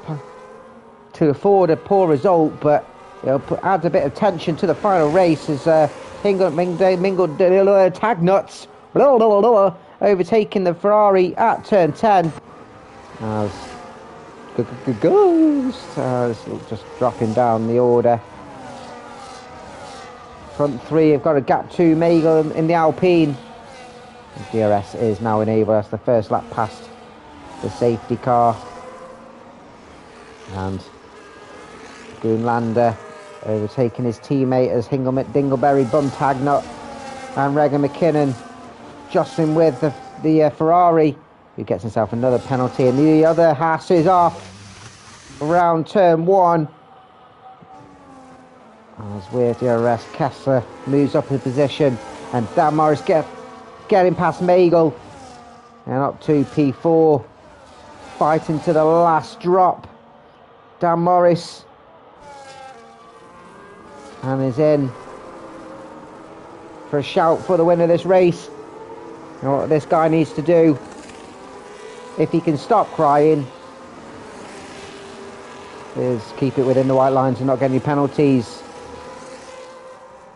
to afford a poor result, but it'll add a bit of tension to the final race as Mingled Tagnuts overtaking the Ferrari at turn 10. As just dropping down the order. Front 3 have got a gap to Magel in the Alpine. DRS is now enabled. That's the first lap past the safety car. And Goonlander overtaking his teammate as Hingle McDingleberry, Tagnut and Regan McKinnon jostling with the Ferrari, who gets himself another penalty, and the other Haas is off around turn 1. As with DRS, Kessler moves up his position, and Dan Morris getting past Magel and up to P4, fighting to the last drop. Dan Morris, and is in for a shout for the win of this race. You know what this guy needs to do, if he can stop crying, is keep it within the white lines and not get any penalties.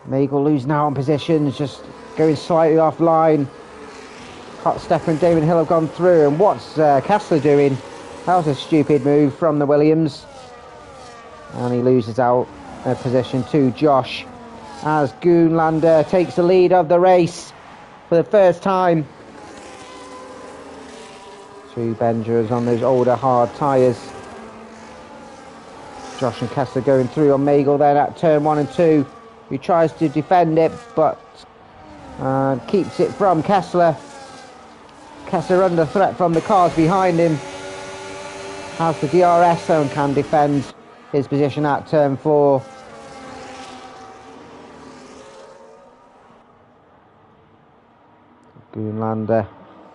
Magel losing out on positions, just going slightly offline. Hot Stepper and Damon Hill have gone through, and what's Kessler doing? That was a stupid move from the Williams, and he loses out a position to Josh as Goonlander takes the lead of the race for the first time. 2 Benjers on those older hard tyres. Josh and Kessler going through on Magel then at turn 1 and 2. He tries to defend it, but keeps it from Kessler. Kessler under threat from the cars behind him. Has the DRS and can defend his position at turn 4. Goonlander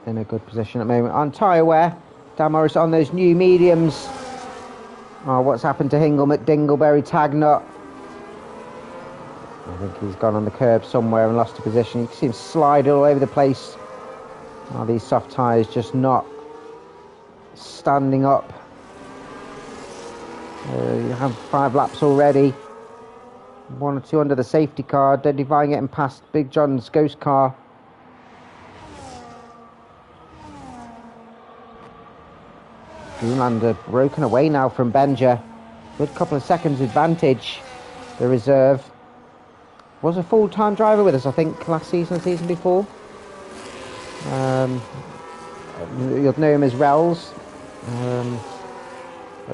in a good position at the moment. On tyre wear, Dan Morris on those new mediums. Oh, what's happened to Hingle McDingleberry Tagnut? I think he's gone on the curb somewhere and lost a position. You can see him slide all over the place. Oh, these soft tyres just not standing up. You have 5 laps already. 1 or 2 under the safety car. Dead Divine getting past Big John's ghost car. Goonlander broken away now from Benja. Good couple of seconds advantage. The reserve was a full-time driver with us, I think, last season, the season before. You'll know him as Rels.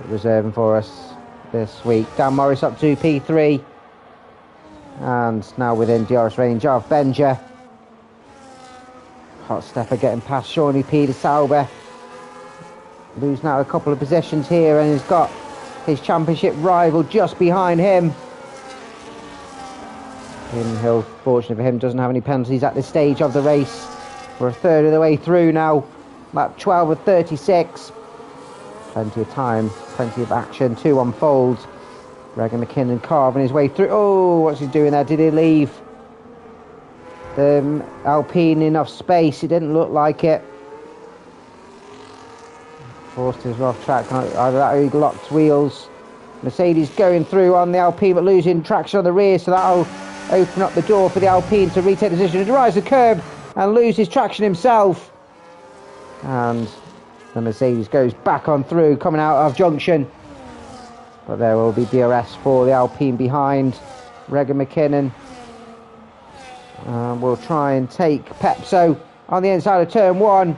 Reserving for us this week. Dan Morris up to P3. And now within DRS range of Benja. Hot Stepper getting past Shawnee P. de Sauber. Losing out a couple of positions here, and he's got his championship rival just behind him. Hill, fortunately for him, doesn't have any penalties at this stage of the race. We're a third of the way through now. Lap 12 of 36. Plenty of time, plenty of action to unfold. Regan McKinnon carving his way through. Oh, what's he doing there? Did he leave the Alpine enough space? It didn't look like it. Forced his off track. Either that or he locked wheels. Mercedes going through on the Alpine, but losing traction on the rear, so that'll open up the door for the Alpine to retake the position. He drives the curb and loses traction himself. And The Mercedes goes back on through, coming out of junction. But there will be DRS for the Alpine behind. Regan McKinnon will try and take Pepso on the inside of turn 1.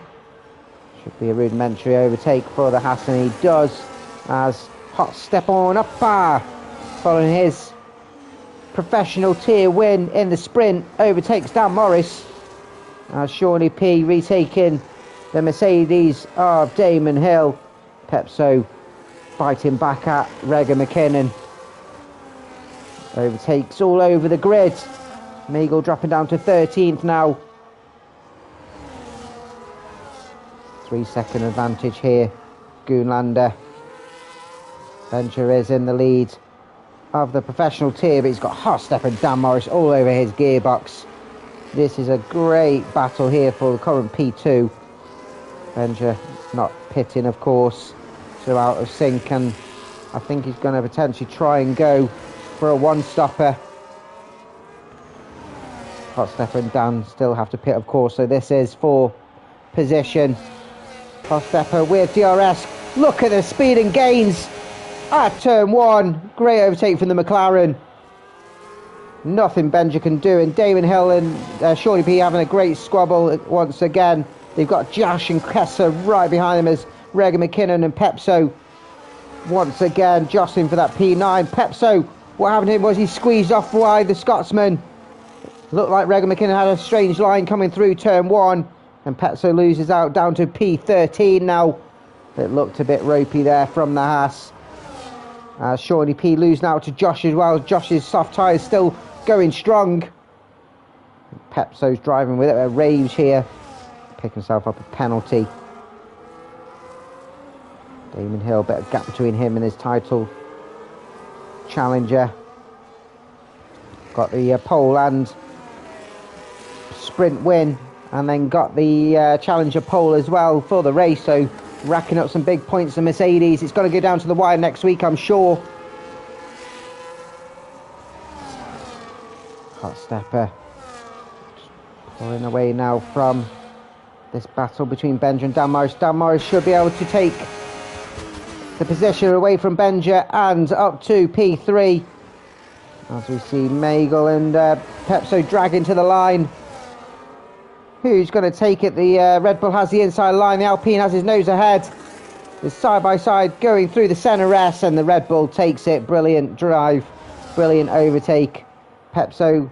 Should be a rudimentary overtake for the Haas, and he does, as Hot Step on up following his professional tier win in the sprint, overtakes Dan Morris, as Shawnee P retaking the Mercedes of Damon Hill. Pepso fighting back at Regan McKinnon. Overtakes all over the grid. Meagle dropping down to 13th now. 3-second advantage here. Goonlander. Venture is in the lead of the professional tier, but he's got Hotstep and Dan Morris all over his gearbox. This is a great battle here for the current P2. Venture not pitting, of course, so out of sync, and I think he's going to potentially try and go for a one-stopper. Hotstepper and Dan still have to pit, of course, so this is for position. Hotstepper with DRS. Look at the speed and gains at turn 1. Great overtake from the McLaren. Nothing Benja can do, and Damon Hill and Shawnee P having a great squabble once again. They've got Josh and Kessler right behind them as Regan McKinnon and Pepso once again jostling for that P9. Pepso, what happened to him was he squeezed off wide the Scotsman. Looked like Regan McKinnon had a strange line coming through turn 1, and Pepso loses out down to P13 now. It looked a bit ropey there from the Haas. Shawnee P losing out to Josh as well. Josh's soft tyres still going strong. Pepso's driving with a rage here. Pick himself up a penalty. Damon Hill, bit of gap between him and his title challenger. Got the pole and sprint win, and then got the challenger pole as well for the race, so racking up some big points for Mercedes. It's going to go down to the wire next week, I'm sure. Hotstepper pulling away now from this battle between Benja and Dan Morris. Dan Morris should be able to take the position away from Benja and up to P3. As we see Meagle and Pepso dragging to the line. Who's going to take it? The Red Bull has the inside line. The Alpine has his nose ahead. It's side by side going through the centre S, and the Red Bull takes it. Brilliant drive. Brilliant overtake. Pepso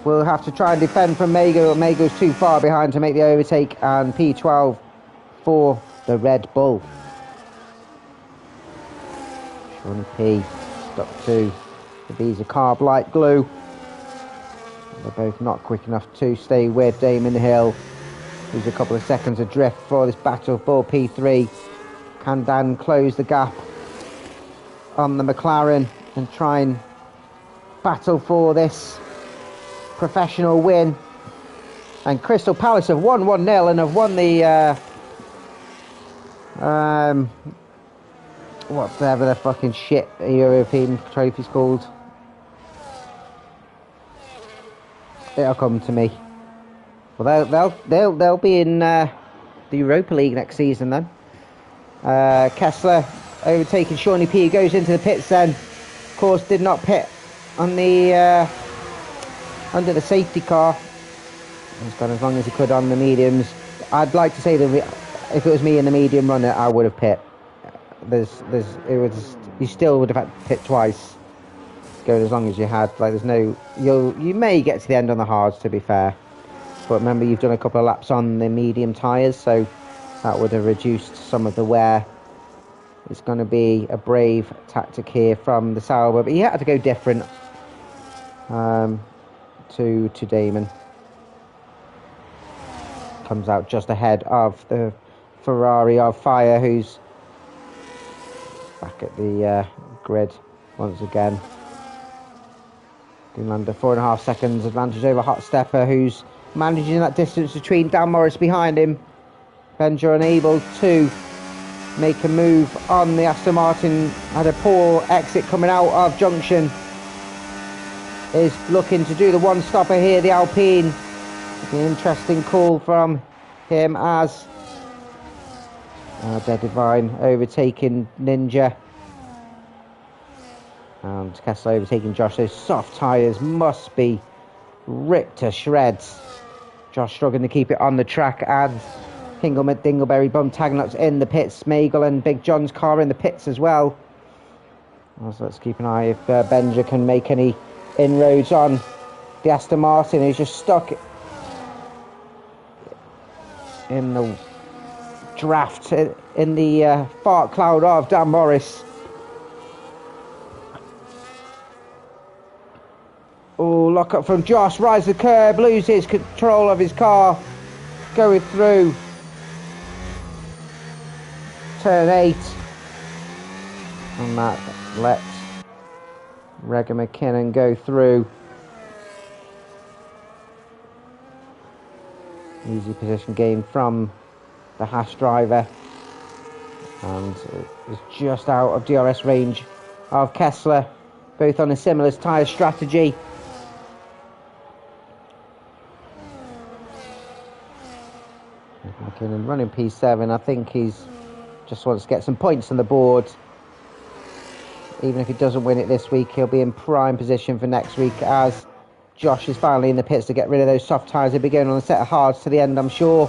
will have to try and defend from Meagle. Meagle's too far behind to make the overtake, and P12 for the Red Bull. Shawnee P stuck to the Visa Carb Light Glue. They're both not quick enough to stay with Damon Hill, who's a couple of seconds adrift for this battle for P3. Can Dan close the gap on the McLaren and try and battle for this professional win? And Crystal Palace have won 1-0 and have won the whatever the fucking shit European trophy's called. It'll come to me. Well, they'll be in the Europa League next season then. Kessler overtaking Shawnee P, goes into the pits then. Of course, did not pit on the under the safety car. He's gone as long as he could on the mediums. I'd like to say that if it was me in the medium runner, I would have pit. You still would have had to pit twice. Going as long as you had. Like, there's no, you may get to the end on the hards, to be fair, but remember you've done a couple of laps on the medium tyres, so that would have reduced some of the wear. It's going to be a brave tactic here from the Sauber, but he had to go different to Damon. Comes out just ahead of the Ferrari of Fire, who's back at the grid once again. Goonlander 4.5 seconds advantage over Hotstepper, who's managing that distance between Dan Morris behind him. Benja unable to make a move on the Aston Martin. Had a poor exit coming out of junction. Is looking to do the one stopper here, the Alpine. An interesting call from him as Dead Divine overtaking Ninja. And Kessler overtaking Josh. Those soft tyres must be ripped to shreds. Josh struggling to keep it on the track, and Hingleman, Dingleberry, Bum Tagnuts in the pits. Smagel and Big John's car in the pits as well. So let's keep an eye if Benja can make any inroads on the Aston Martin, who's just stuck in the draft, in the fart cloud of Dan Morris. Oh, lock up from Josh, rise the curb, loses control of his car, going through turn 8, and that lets Regan McKinnon go through. Easy position gain from the Haas driver, and is just out of DRS range of Kessler, both on a similar tyre strategy. McKinnon running P7. I think he's just wants to get some points on the board. Even if he doesn't win it this week, he'll be in prime position for next week, as Josh is finally in the pits to get rid of those soft tyres. He'll be going on a set of hards to the end, I'm sure.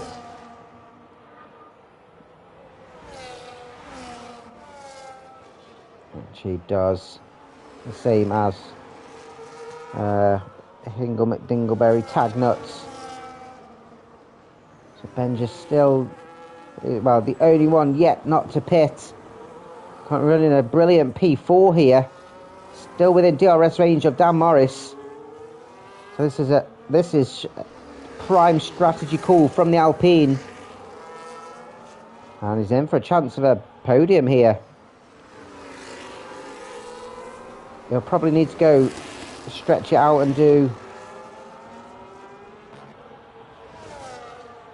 Which he does. The same as Hingle McDingleberry Tagnuts. So Benja's still, well, the only one yet not to pit. Running a brilliant P4 here. Still within DRS range of Dan Morris. So this is prime strategy call from the Alpine. And he's in for a chance of a podium here. He'll probably need to go stretch it out and do...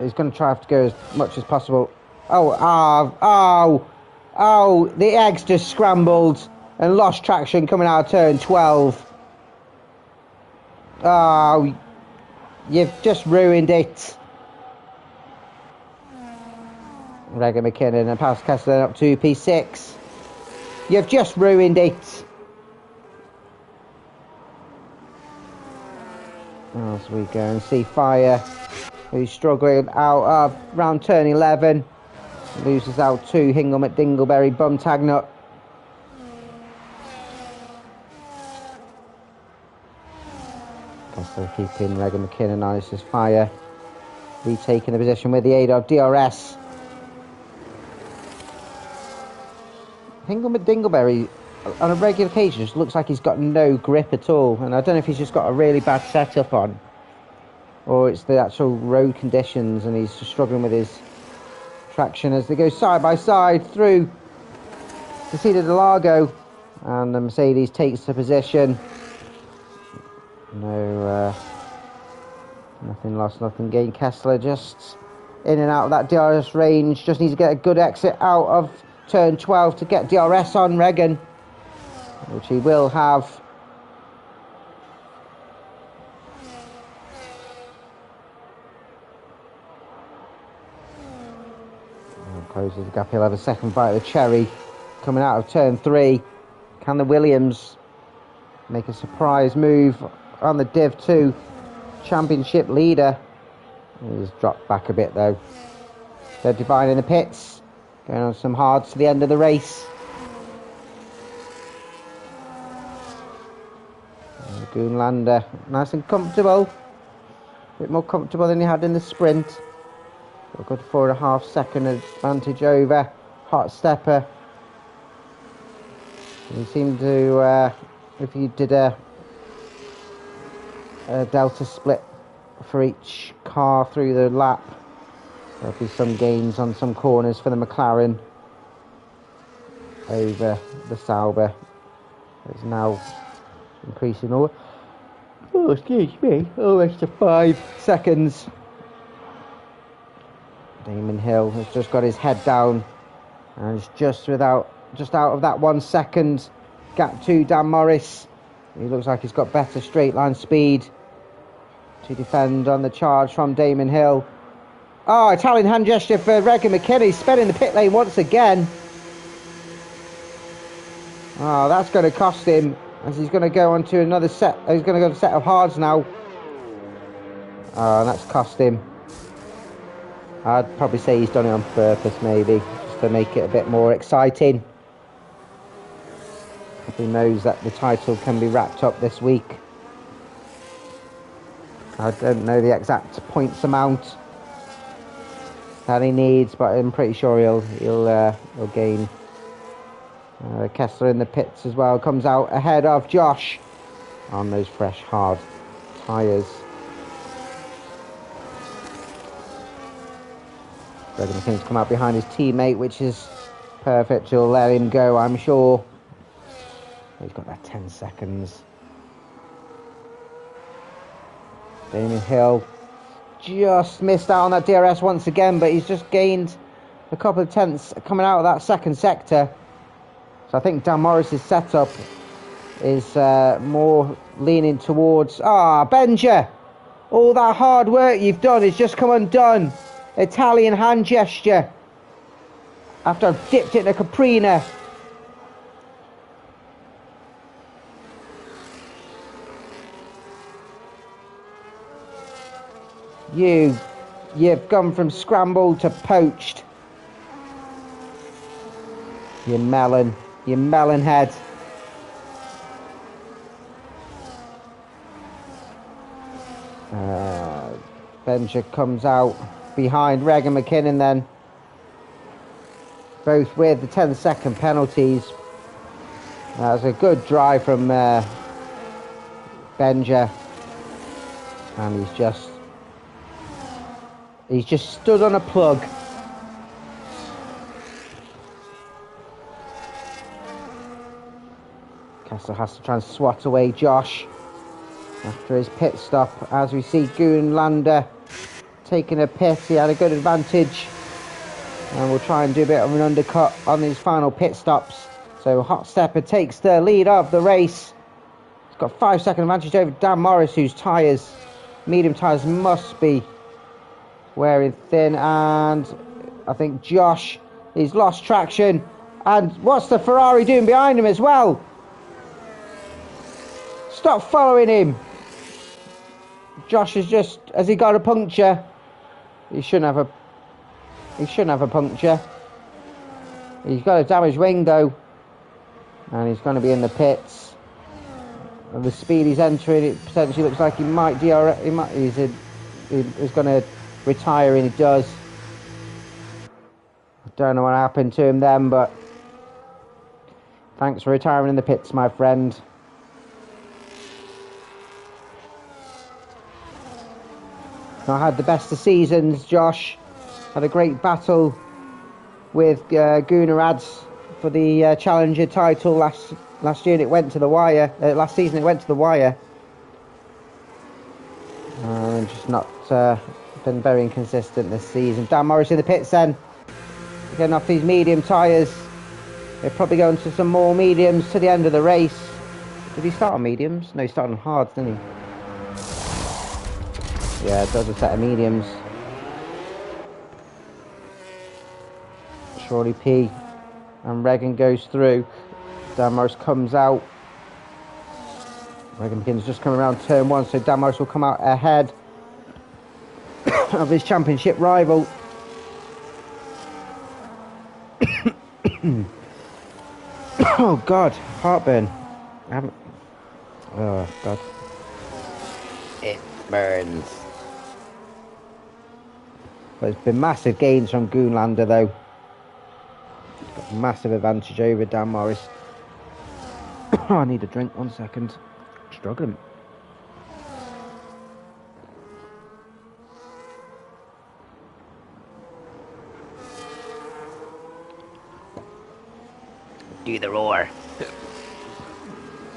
He's going to try to go as much as possible. Oh, the eggs just scrambled and lost traction coming out of turn 12. Oh, you've just ruined it. Regan McKinnon and past Kessler up to P6. You've just ruined it. As we go and see Fire, who's struggling out of round turn 11. Loses out to Hingle McDingleberry, Bum Tagnut. Kessler keeping Regan McKinnon on his Fire. Retaking the position with the aid of DRS. Hingle McDingleberry, on a regular occasion, just looks like he's got no grip at all. And I don't know if he's just got a really bad setup on, or it's the actual road conditions and he's just struggling with his traction as they go side by side through the Interlagos, and the Mercedes takes the position. No, nothing lost, nothing gained. Kessler just in and out of that DRS range. Just needs to get a good exit out of turn 12 to get DRS on Regan, which he will have. Closes the gap. He'll have a second bite of the cherry coming out of turn 3. Can the Williams make a surprise move on the Div 2 championship leader? He's dropped back a bit though. Dead Divine in the pits, going on some hards to the end of the race. Goonlander, nice and comfortable. A bit more comfortable than he had in the sprint. A good 4.5 second advantage over Hot Stepper. He seemed to, if you did a delta split for each car through the lap, there'll be some gains on some corners for the McLaren over the Sauber. It's now increasing all. Oh, excuse me, almost to 5 seconds. Damon Hill has just got his head down and is just out of that 1 second gap to Dan Morris. He looks like he's got better straight line speed to defend on the charge from Damon Hill. Oh, Italian hand gesture for Regan McKinney, spinning the pit lane once again. Oh, that's going to cost him, as he's going to go on to another set. He's going to go to a set of hards now. Oh, that's cost him. I'd probably say he's done it on purpose, maybe, just to make it a bit more exciting. Probably knows that the title can be wrapped up this week. I don't know the exact points amount that he needs, but I'm pretty sure he'll gain. Kessler in the pits as well, comes out ahead of Josh on those fresh hard tyres. Regan McKinney's come out behind his teammate, which is perfect. He'll let him go, I'm sure. He's got that 10 seconds. Damien Hill just missed out on that DRS once again, but he's just gained a couple of tenths coming out of that second sector. So I think Dan Morris's setup is more leaning towards... Benja! All that hard work you've done has just come undone. Italian hand gesture. After I've dipped it in a Caprina. You've gone from scrambled to poached. You melon head. Benja comes out behind Regan McKinnon then. Both with the 10-second penalties. That was a good drive from Benja. And he's just stood on a plug. Kessler has to try and swat away Josh after his pit stop. As we see Goonlander taking a pit, he had a good advantage. And we'll try and do a bit of an undercut on his final pit stops. So Hot Stepper takes the lead of the race. He's got 5-second advantage over Dan Morris, whose tyres, medium tyres, must be wearing thin. And I think Josh, he's lost traction. And what's the Ferrari doing behind him as well? Stop following him. Josh has he got a puncture? He shouldn't have a puncture. He's got a damaged wing though, and he's going to be in the pits. And the speed he's entering, it potentially looks like he might he's going to retire, and he does. I don't know what happened to him then, but thanks for retiring in the pits, my friend. I had the best of seasons, Josh. Had a great battle with Gunarads for the Challenger title last year. It went to the wire. Last season it went to the wire. Just not been very inconsistent this season. Dan Morris in the pits then. Getting off these medium tyres. They're probably going to some more mediums to the end of the race. Did he start on mediums? No, he started on hards, didn't he? Yeah, it does a set of mediums. Shorty P and Regan goes through. Dan Morris comes out. Regan McKinnon's just coming around turn 1, so Dan Morris will come out ahead of his championship rival. Oh God, heartburn. Oh God, it burns. But it's been massive gains from Goonlander though. He's got massive advantage over Dan Morris. Oh, I need a drink, 1 second. I'm struggling. Do the roar.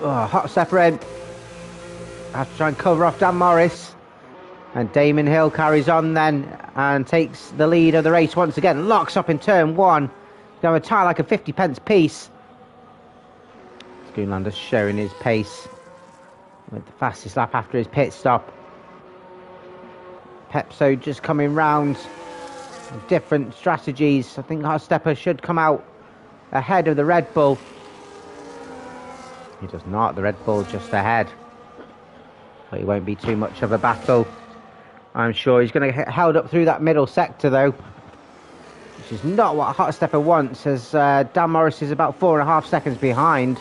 Oh, Hot Stepper in. I have to try and cover off Dan Morris. And Damon Hill carries on then and takes the lead of the race once again. Locks up in turn 1. He's going to tie like a 50p piece. Goonlander's showing his pace with the fastest lap after his pit stop. Pepso just coming round different strategies. I think Hot Stepper should come out ahead of the Red Bull. He does not. The Red Bull just ahead. But it won't be too much of a battle. I'm sure he's going to get held up through that middle sector though, which is not what Hot Stepper wants, as Dan Morris is about 4.5 seconds behind.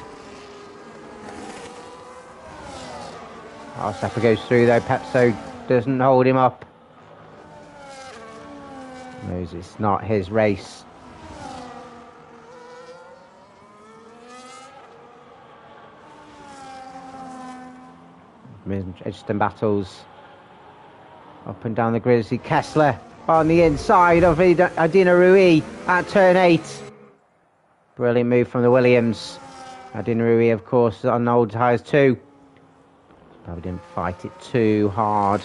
Hot Stepper goes through though. Pepso doesn't hold him up. Knows it's not his race. Interesting battles up and down the grid. See Kessler on the inside of Adina Rui at turn 8. Brilliant move from the Williams. Adina Rui, of course, on old tyres too. Probably didn't fight it too hard.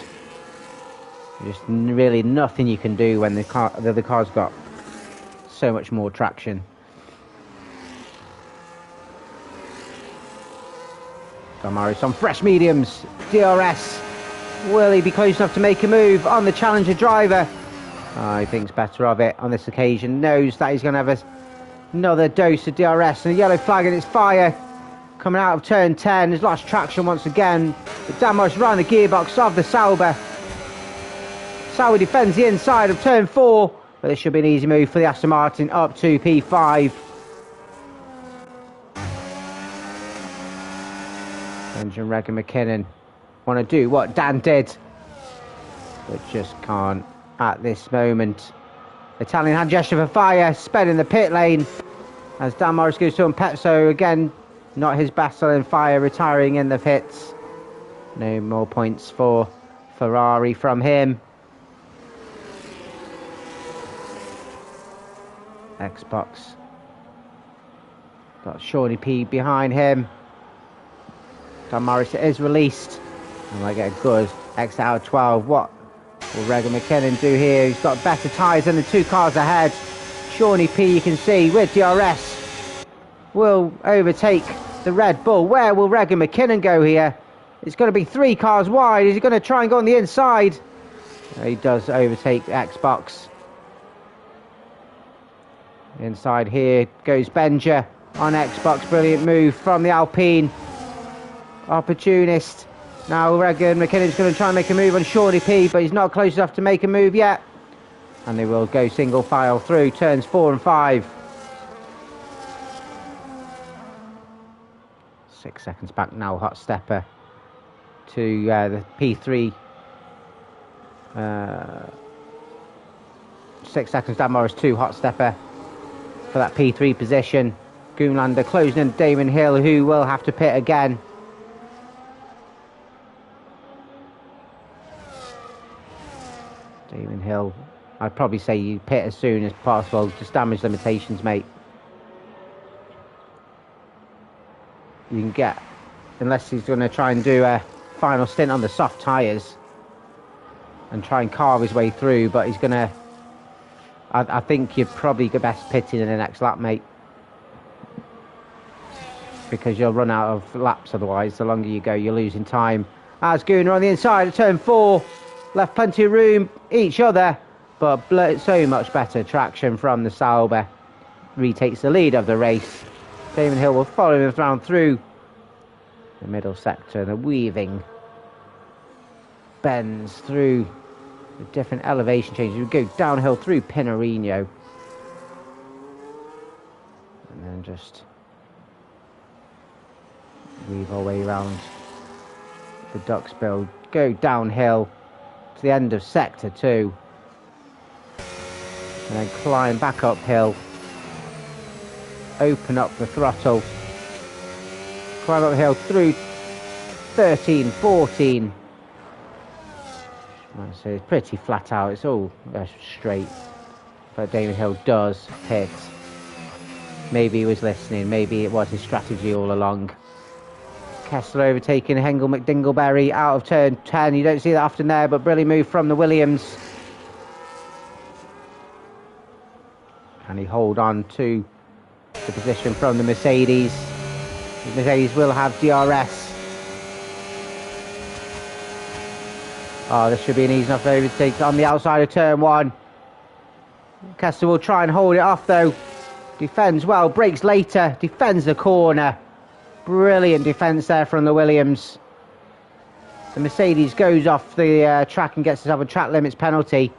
Just really nothing you can do when the other car's got so much more traction. Damaris on fresh mediums. DRS. Will he be close enough to make a move on the Challenger driver? He thinks better of it on this occasion. Knows that he's going to have another dose of DRS, and a yellow flag and it's fire. Coming out of turn 10. He's lost traction once again. But Damos around the gearbox of the Sauber. Sauber defends the inside of turn 4. But this should be an easy move for the Aston Martin up to P5. Benjamin Regan McKinnon want to do what Dan did, but just can't at this moment. Italian hand gesture for fire, sped in the pit lane as Dan Morris goes to Pezzo again. Not his battle in fire, retiring in the pits. No more points for Ferrari from him. Xbox got Shawnee P behind him. Dan Morris is released. And might get a good X out of 12. What will Regan McKinnon do here? He's got better tyres than the 2 cars ahead. Shawnee P, you can see, with DRS, will overtake the Red Bull. Where will Regan McKinnon go here? It's going to be 3 cars wide. Is he going to try and go on the inside? He does overtake Xbox. Inside here goes Benja on Xbox. Brilliant move from the Alpine. Opportunist. Now Regan McKinnon's going to try and make a move on Shawnee P, but he's not close enough to make a move yet. And they will go single file through turns 4 and 5. 6 seconds back now, Hot Stepper to the P3. 6 seconds, Dan Morris 2, Hot Stepper for that P3 position. Goonlander closing in Damon Hill, who will have to pit again. Damon Hill, I'd probably say you pit as soon as possible. Just damage limitations, mate. You can get, unless he's going to try and do a final stint on the soft tyres and try and carve his way through, but he's going to, I think you're probably the best pitting in the next lap, mate, because you'll run out of laps otherwise. The longer you go, you're losing time. As Gooner on the inside of turn 4, left plenty of room each other, but so much better traction from the Sauber. Retakes the lead of the race. Damon Hill will follow him around through the middle sector. The weaving bends through the different elevation changes. We go downhill through Pinarino, and then just weave our way around the Duxville. Go downhill to the end of sector 2, and then climb back uphill, open up the throttle, climb uphill through 13, 14. So it's pretty flat out, it's all straight, but Damon Hill does pit. Maybe he was listening, maybe it was his strategy all along. Kessler overtaking Hengel McDingleberry out of turn 10. You don't see that often there, but brilliant move from the Williams. Can he hold on to the position from the Mercedes? The Mercedes will have DRS. Oh, this should be an easy enough overtake on the outside of turn 1. Kessler will try and hold it off though. Defends well, breaks later, defends the corner. Brilliant defence there from the Williams. The Mercedes goes off the track and gets herself a track limits penalty.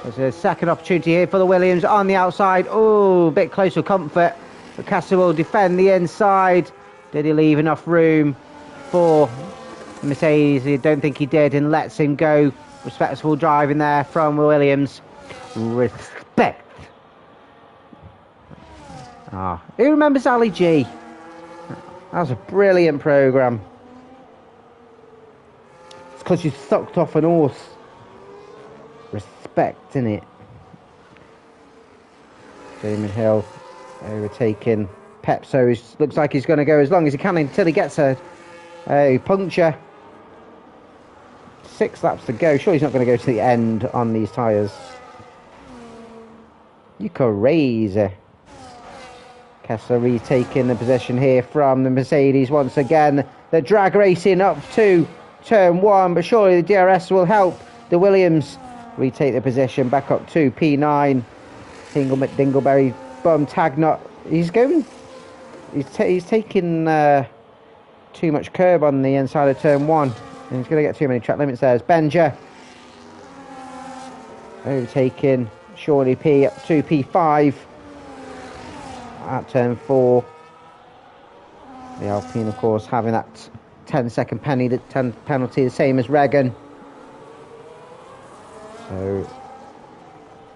There's a second opportunity here for the Williams on the outside. Oh, a bit close for comfort. But Kessler will defend the inside. Did he leave enough room for Mercedes? I don't think he did, and lets him go. Respectful driving there from Williams. Respect. Who remembers Ali G? That was a brilliant programme. It's because you sucked off an horse. Respect, innit? Damon Hill overtaking Pepso. Looks like he's going to go as long as he can until he gets a puncture. 6 laps to go. Sure, he's not going to go to the end on these tyres. You crazy. Kessler retaking the position here from the Mercedes once again. The drag racing up to turn 1, but surely the DRS will help the Williams retake the position back up to P9. Dingleberry bum tag knot. He's taking too much curb on the inside of turn 1, and he's going to get too many track limits there. As Benja overtaking Shawnee P up to P5 at turn 4. The Alpine, of course, having that 10-second penalty, the same as Regan. So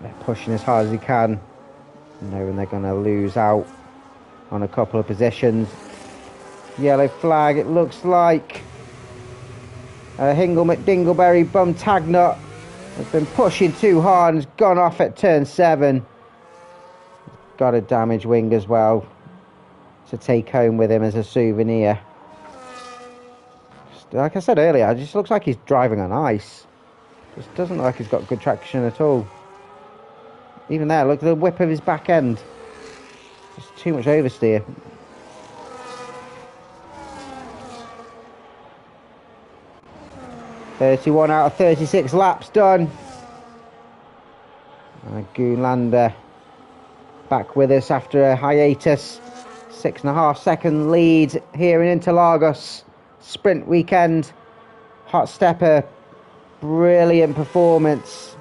they're pushing as hard as they can, knowing they're going to lose out on a couple of positions. Yellow flag, it looks like. Dingleberry bum tag nut has been pushing too hard and has gone off at turn 7. Got a damaged wing as well to take home with him as a souvenir. Like I said earlier, it just looks like he's driving on ice. Just doesn't look like he's got good traction at all. Even there, look at the whip of his back end. Just too much oversteer. .31 out of 36 laps done. Goonlander back with us after a hiatus. 6.5 second lead here in Interlagos. Sprint weekend. Hot stepper. Brilliant performance.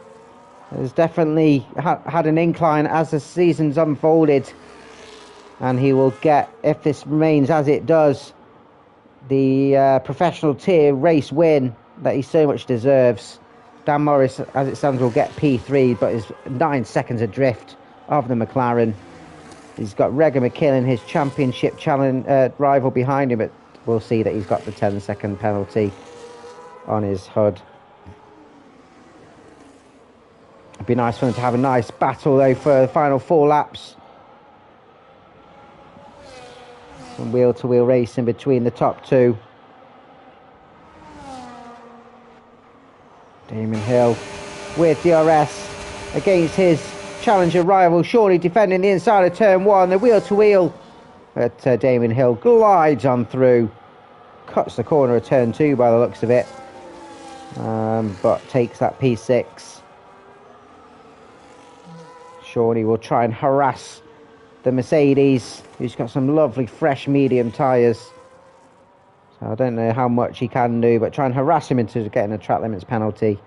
Has definitely had an incline as the season's unfolded. And he will get, if this remains as it does, the professional tier race win that he so much deserves. Dan Morris, as it stands, will get P3, but is 9 seconds adrift of the McLaren. He's got Regan McKinnon, his championship rival, behind him, but we'll see that he's got the 10-second penalty on his HUD. It'd be nice for them to have a nice battle, though, for the final 4 laps. Some wheel-to-wheel racing between the top 2. Damon Hill with DRS against his challenger rival, Shawnee defending the inside of turn 1. The wheel-to-wheel at Damon Hill glides on through. Cuts the corner of turn 2 by the looks of it. But takes that P6. Shawnee will try and harass the Mercedes, who's got some lovely fresh medium tyres. So I don't know how much he can do, but try and harass him into getting a track limits penalty.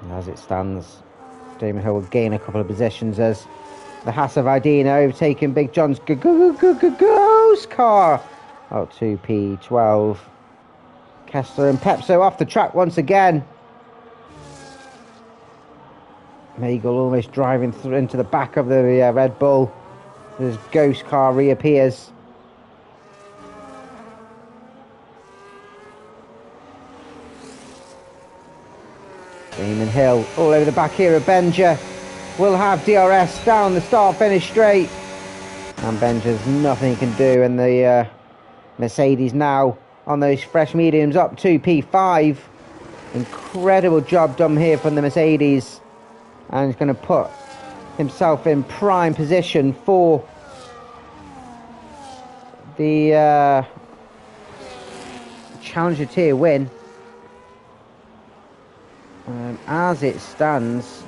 And as it stands, Damon Hill will gain a couple of positions as the Hasavidina overtaking Big John's ghost car out to P12. Kessler and Pepso off the track once again. Nagel almost driving through into the back of the Red Bull. His ghost car reappears. Damon Hill all over the back here of Benja. Will have DRS down the start-finish straight. And Benja's nothing he can do. And the Mercedes now on those fresh mediums up to P5. Incredible job done here from the Mercedes. And he's going to put himself in prime position for the Challenger Tier win. As it stands,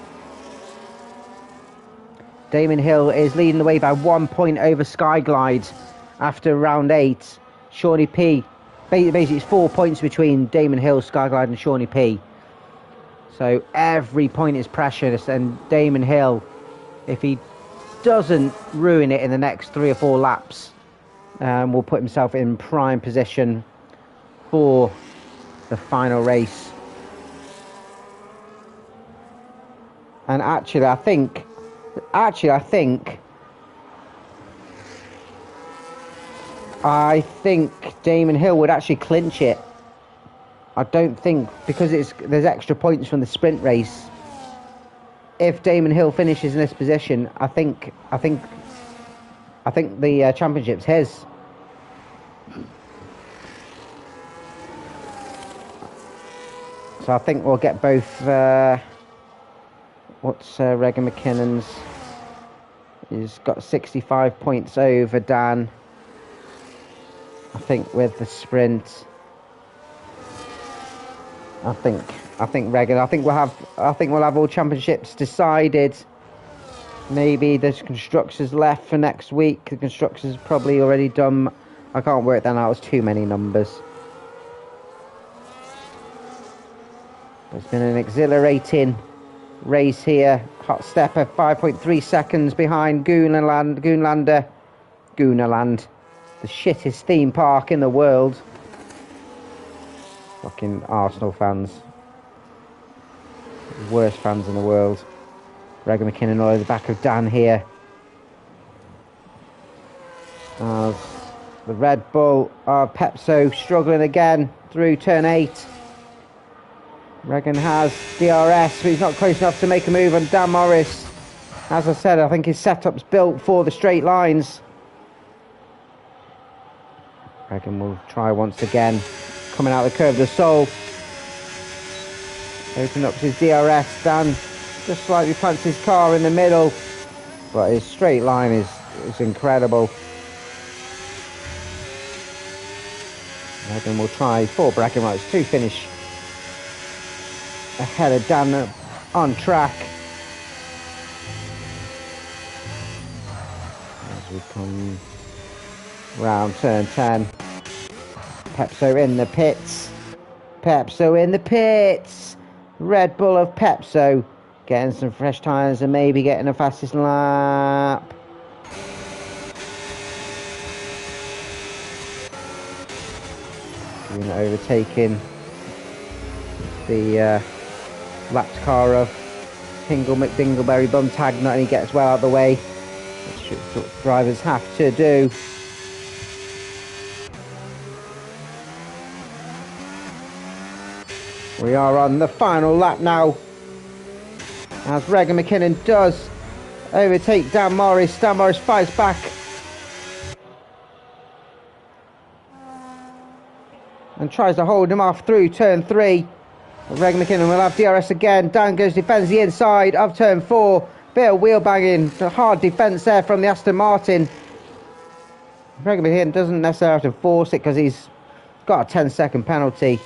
Damon Hill is leading the way by 1 point over Skyglide after round 8. Shawnee P, basically it's 4 points between Damon Hill, Skyglide and Shawnee P. So every point is precious, and Damon Hill, if he doesn't ruin it in the next 3 or 4 laps, will put himself in prime position for the final race. And actually I think Damon Hill would actually clinch it. I don't think, because there's extra points from the sprint race. If Damon Hill finishes in this position, I think the championship's his. So I think we'll get both. What's Regan McKinnon's? He's got 65 points over Dan. I think with the sprint. I think Regan. I think we'll have all championships decided. Maybe there's constructors left for next week. The constructors probably already done. I can't work that out. It's too many numbers. It's been an exhilarating race here. Hot Stepper 5.3 seconds behind Goonaland, the shittest theme park in the world. Fucking Arsenal fans. Worst fans in the world. Regan McKinnon all over the back of Dan here. As the Red Bull of Pepso struggling again through turn 8. Regan has DRS, but he's not close enough to make a move on Dan Morris. As I said, I think his setup's built for the straight lines. Regan will try once again. Coming out the curve of the Soul. Open up his DRS. Dan just slightly plants his car in the middle. But his straight line is incredible. Regan will try 4 bracket rights to finish ahead of Dan on track. As we come round turn 10. Pepso in the pits. Pepso in the pits. Red Bull of Pepso getting some fresh tyres and maybe getting the fastest lap. Overtaking the lapped car of Hingle McDingleberry Bum Tag. Not only gets well out of the way, which drivers have to do. We are on the final lap now, as Regan McKinnon does overtake Dan Morris. Dan Morris fights back and tries to hold him off through turn 3. Regan McKinnon will have DRS again. Dan goes, defends the inside of turn 4. Bit of wheel banging, hard defence there from the Aston Martin. Regan McKinnon doesn't necessarily have to force it because he's got a 10-second penalty.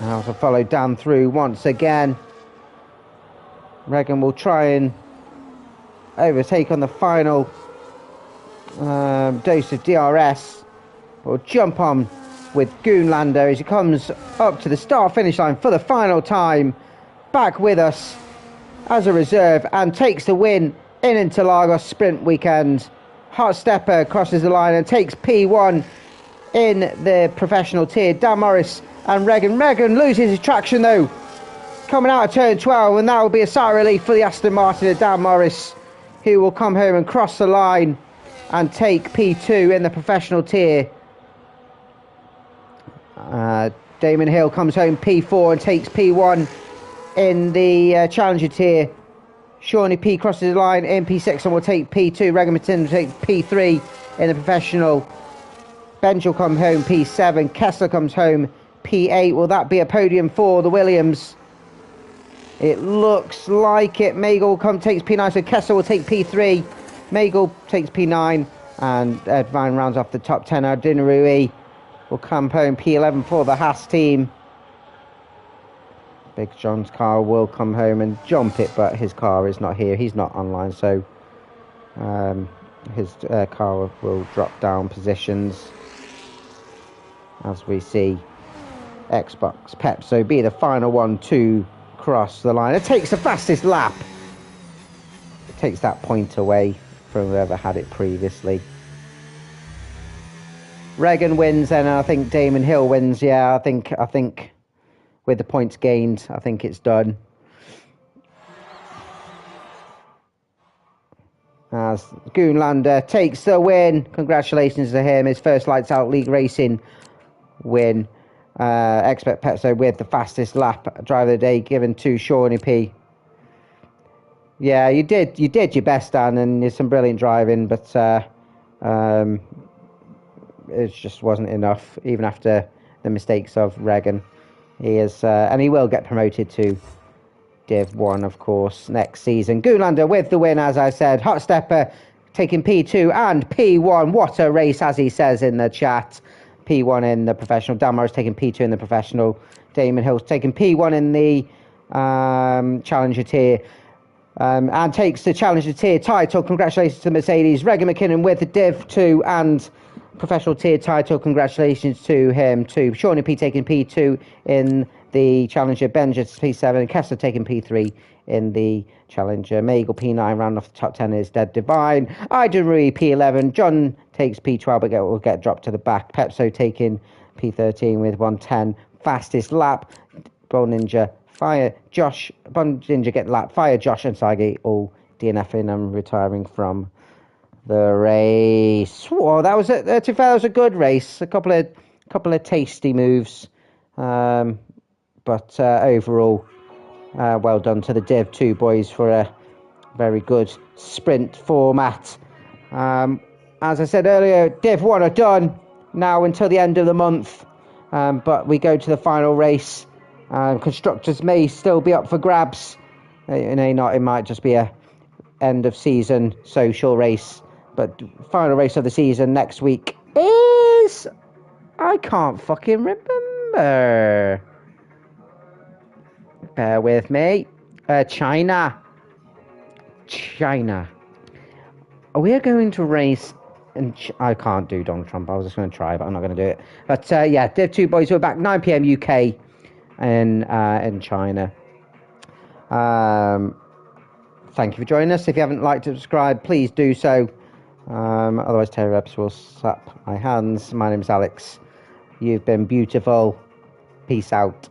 Now to follow Dan through once again. Regan will try and overtake on the final dose of DRS. Will jump on with Goonlander as he comes up to the start-finish line for the final time. Back with us as a reserve and takes the win in Interlagos sprint weekend. Hot Stepper crosses the line and takes P1 in the professional tier. Dan Morris and Regan loses his traction though, coming out of turn 12, and that will be a sigh of relief for the Aston Martin of Dan Morris, who will come home and cross the line and take P2 in the professional tier. Damon Hill comes home P4 and takes P1 in the challenger tier. Shawnee P crosses the line in P6 and will take P2. Regan McKinnon will take P3 in the professional. Benj will come home P7. Kessler comes home P8. Will that be a podium for the Williams? It looks like it. Magel takes P9, so Kessler will take P3. Magel takes P9, and Ed Vine rounds off the top 10. Ardinarui will come home P11 for the Haas team. Big John's car will come home and jump it, but his car is not here. He's not online, so his car will drop down positions as we see Xbox Pepso be the final one to cross the line. It takes the fastest lap. It takes that point away from whoever had it previously. Regan wins, and I think Damon Hill wins. Yeah, I think with the points gained, I think it's done. As Goonlander takes the win. Congratulations to him. His first Lights Out League Racing win. Expert Pepso with the fastest lap driver of the day given to Shawnee P. Yeah, you did your best, Dan, and there's some brilliant driving, but it just wasn't enough, even after the mistakes of Regan. He is, and he will get promoted to Div 1, of course, next season. Goonlander with the win, as I said. Hot Stepper taking P2 and P1. What a race, as he says in the chat. P1 in the professional. Dan Morris taking P2 in the professional. Damon Hill's taking P1 in the Challenger tier. And takes the Challenger tier title. Congratulations to Mercedes. Regan McKinnon with the Div 2 and professional tier title. Congratulations to him too. Shawnee P taking P2 in the Challenger. Benja P7. Kessler taking P3 in the Challenger. Magle P9 round off the top 10 is Dead Divine. Ida Rui P11. John takes P12 but will get dropped to the back. Pepso taking P13 with 110. Fastest lap. Bone Ninja. Fire Josh. Bone Ninja getting lap. Fire Josh and Sagi all DNFing and retiring from the race. Whoa, that was a good race. A couple of tasty moves, but overall, well done to the Div 2 boys for a very good sprint format. As I said earlier, Div 1 are done now until the end of the month, but we go to the final race. Constructors may still be up for grabs. It may not. It might just be a end of season social race. But final race of the season next week is... I can't fucking remember. Bear with me. China. We are going to race... I can't do Donald Trump. I was just going to try, but I'm not going to do it. But yeah, Div 2 boys, we're back 9 p.m. UK in China. Thank you for joining us. If you haven't liked or subscribed, please do so. Otherwise, Terry Reps will slap my hands. My name's Alex. You've been beautiful. Peace out.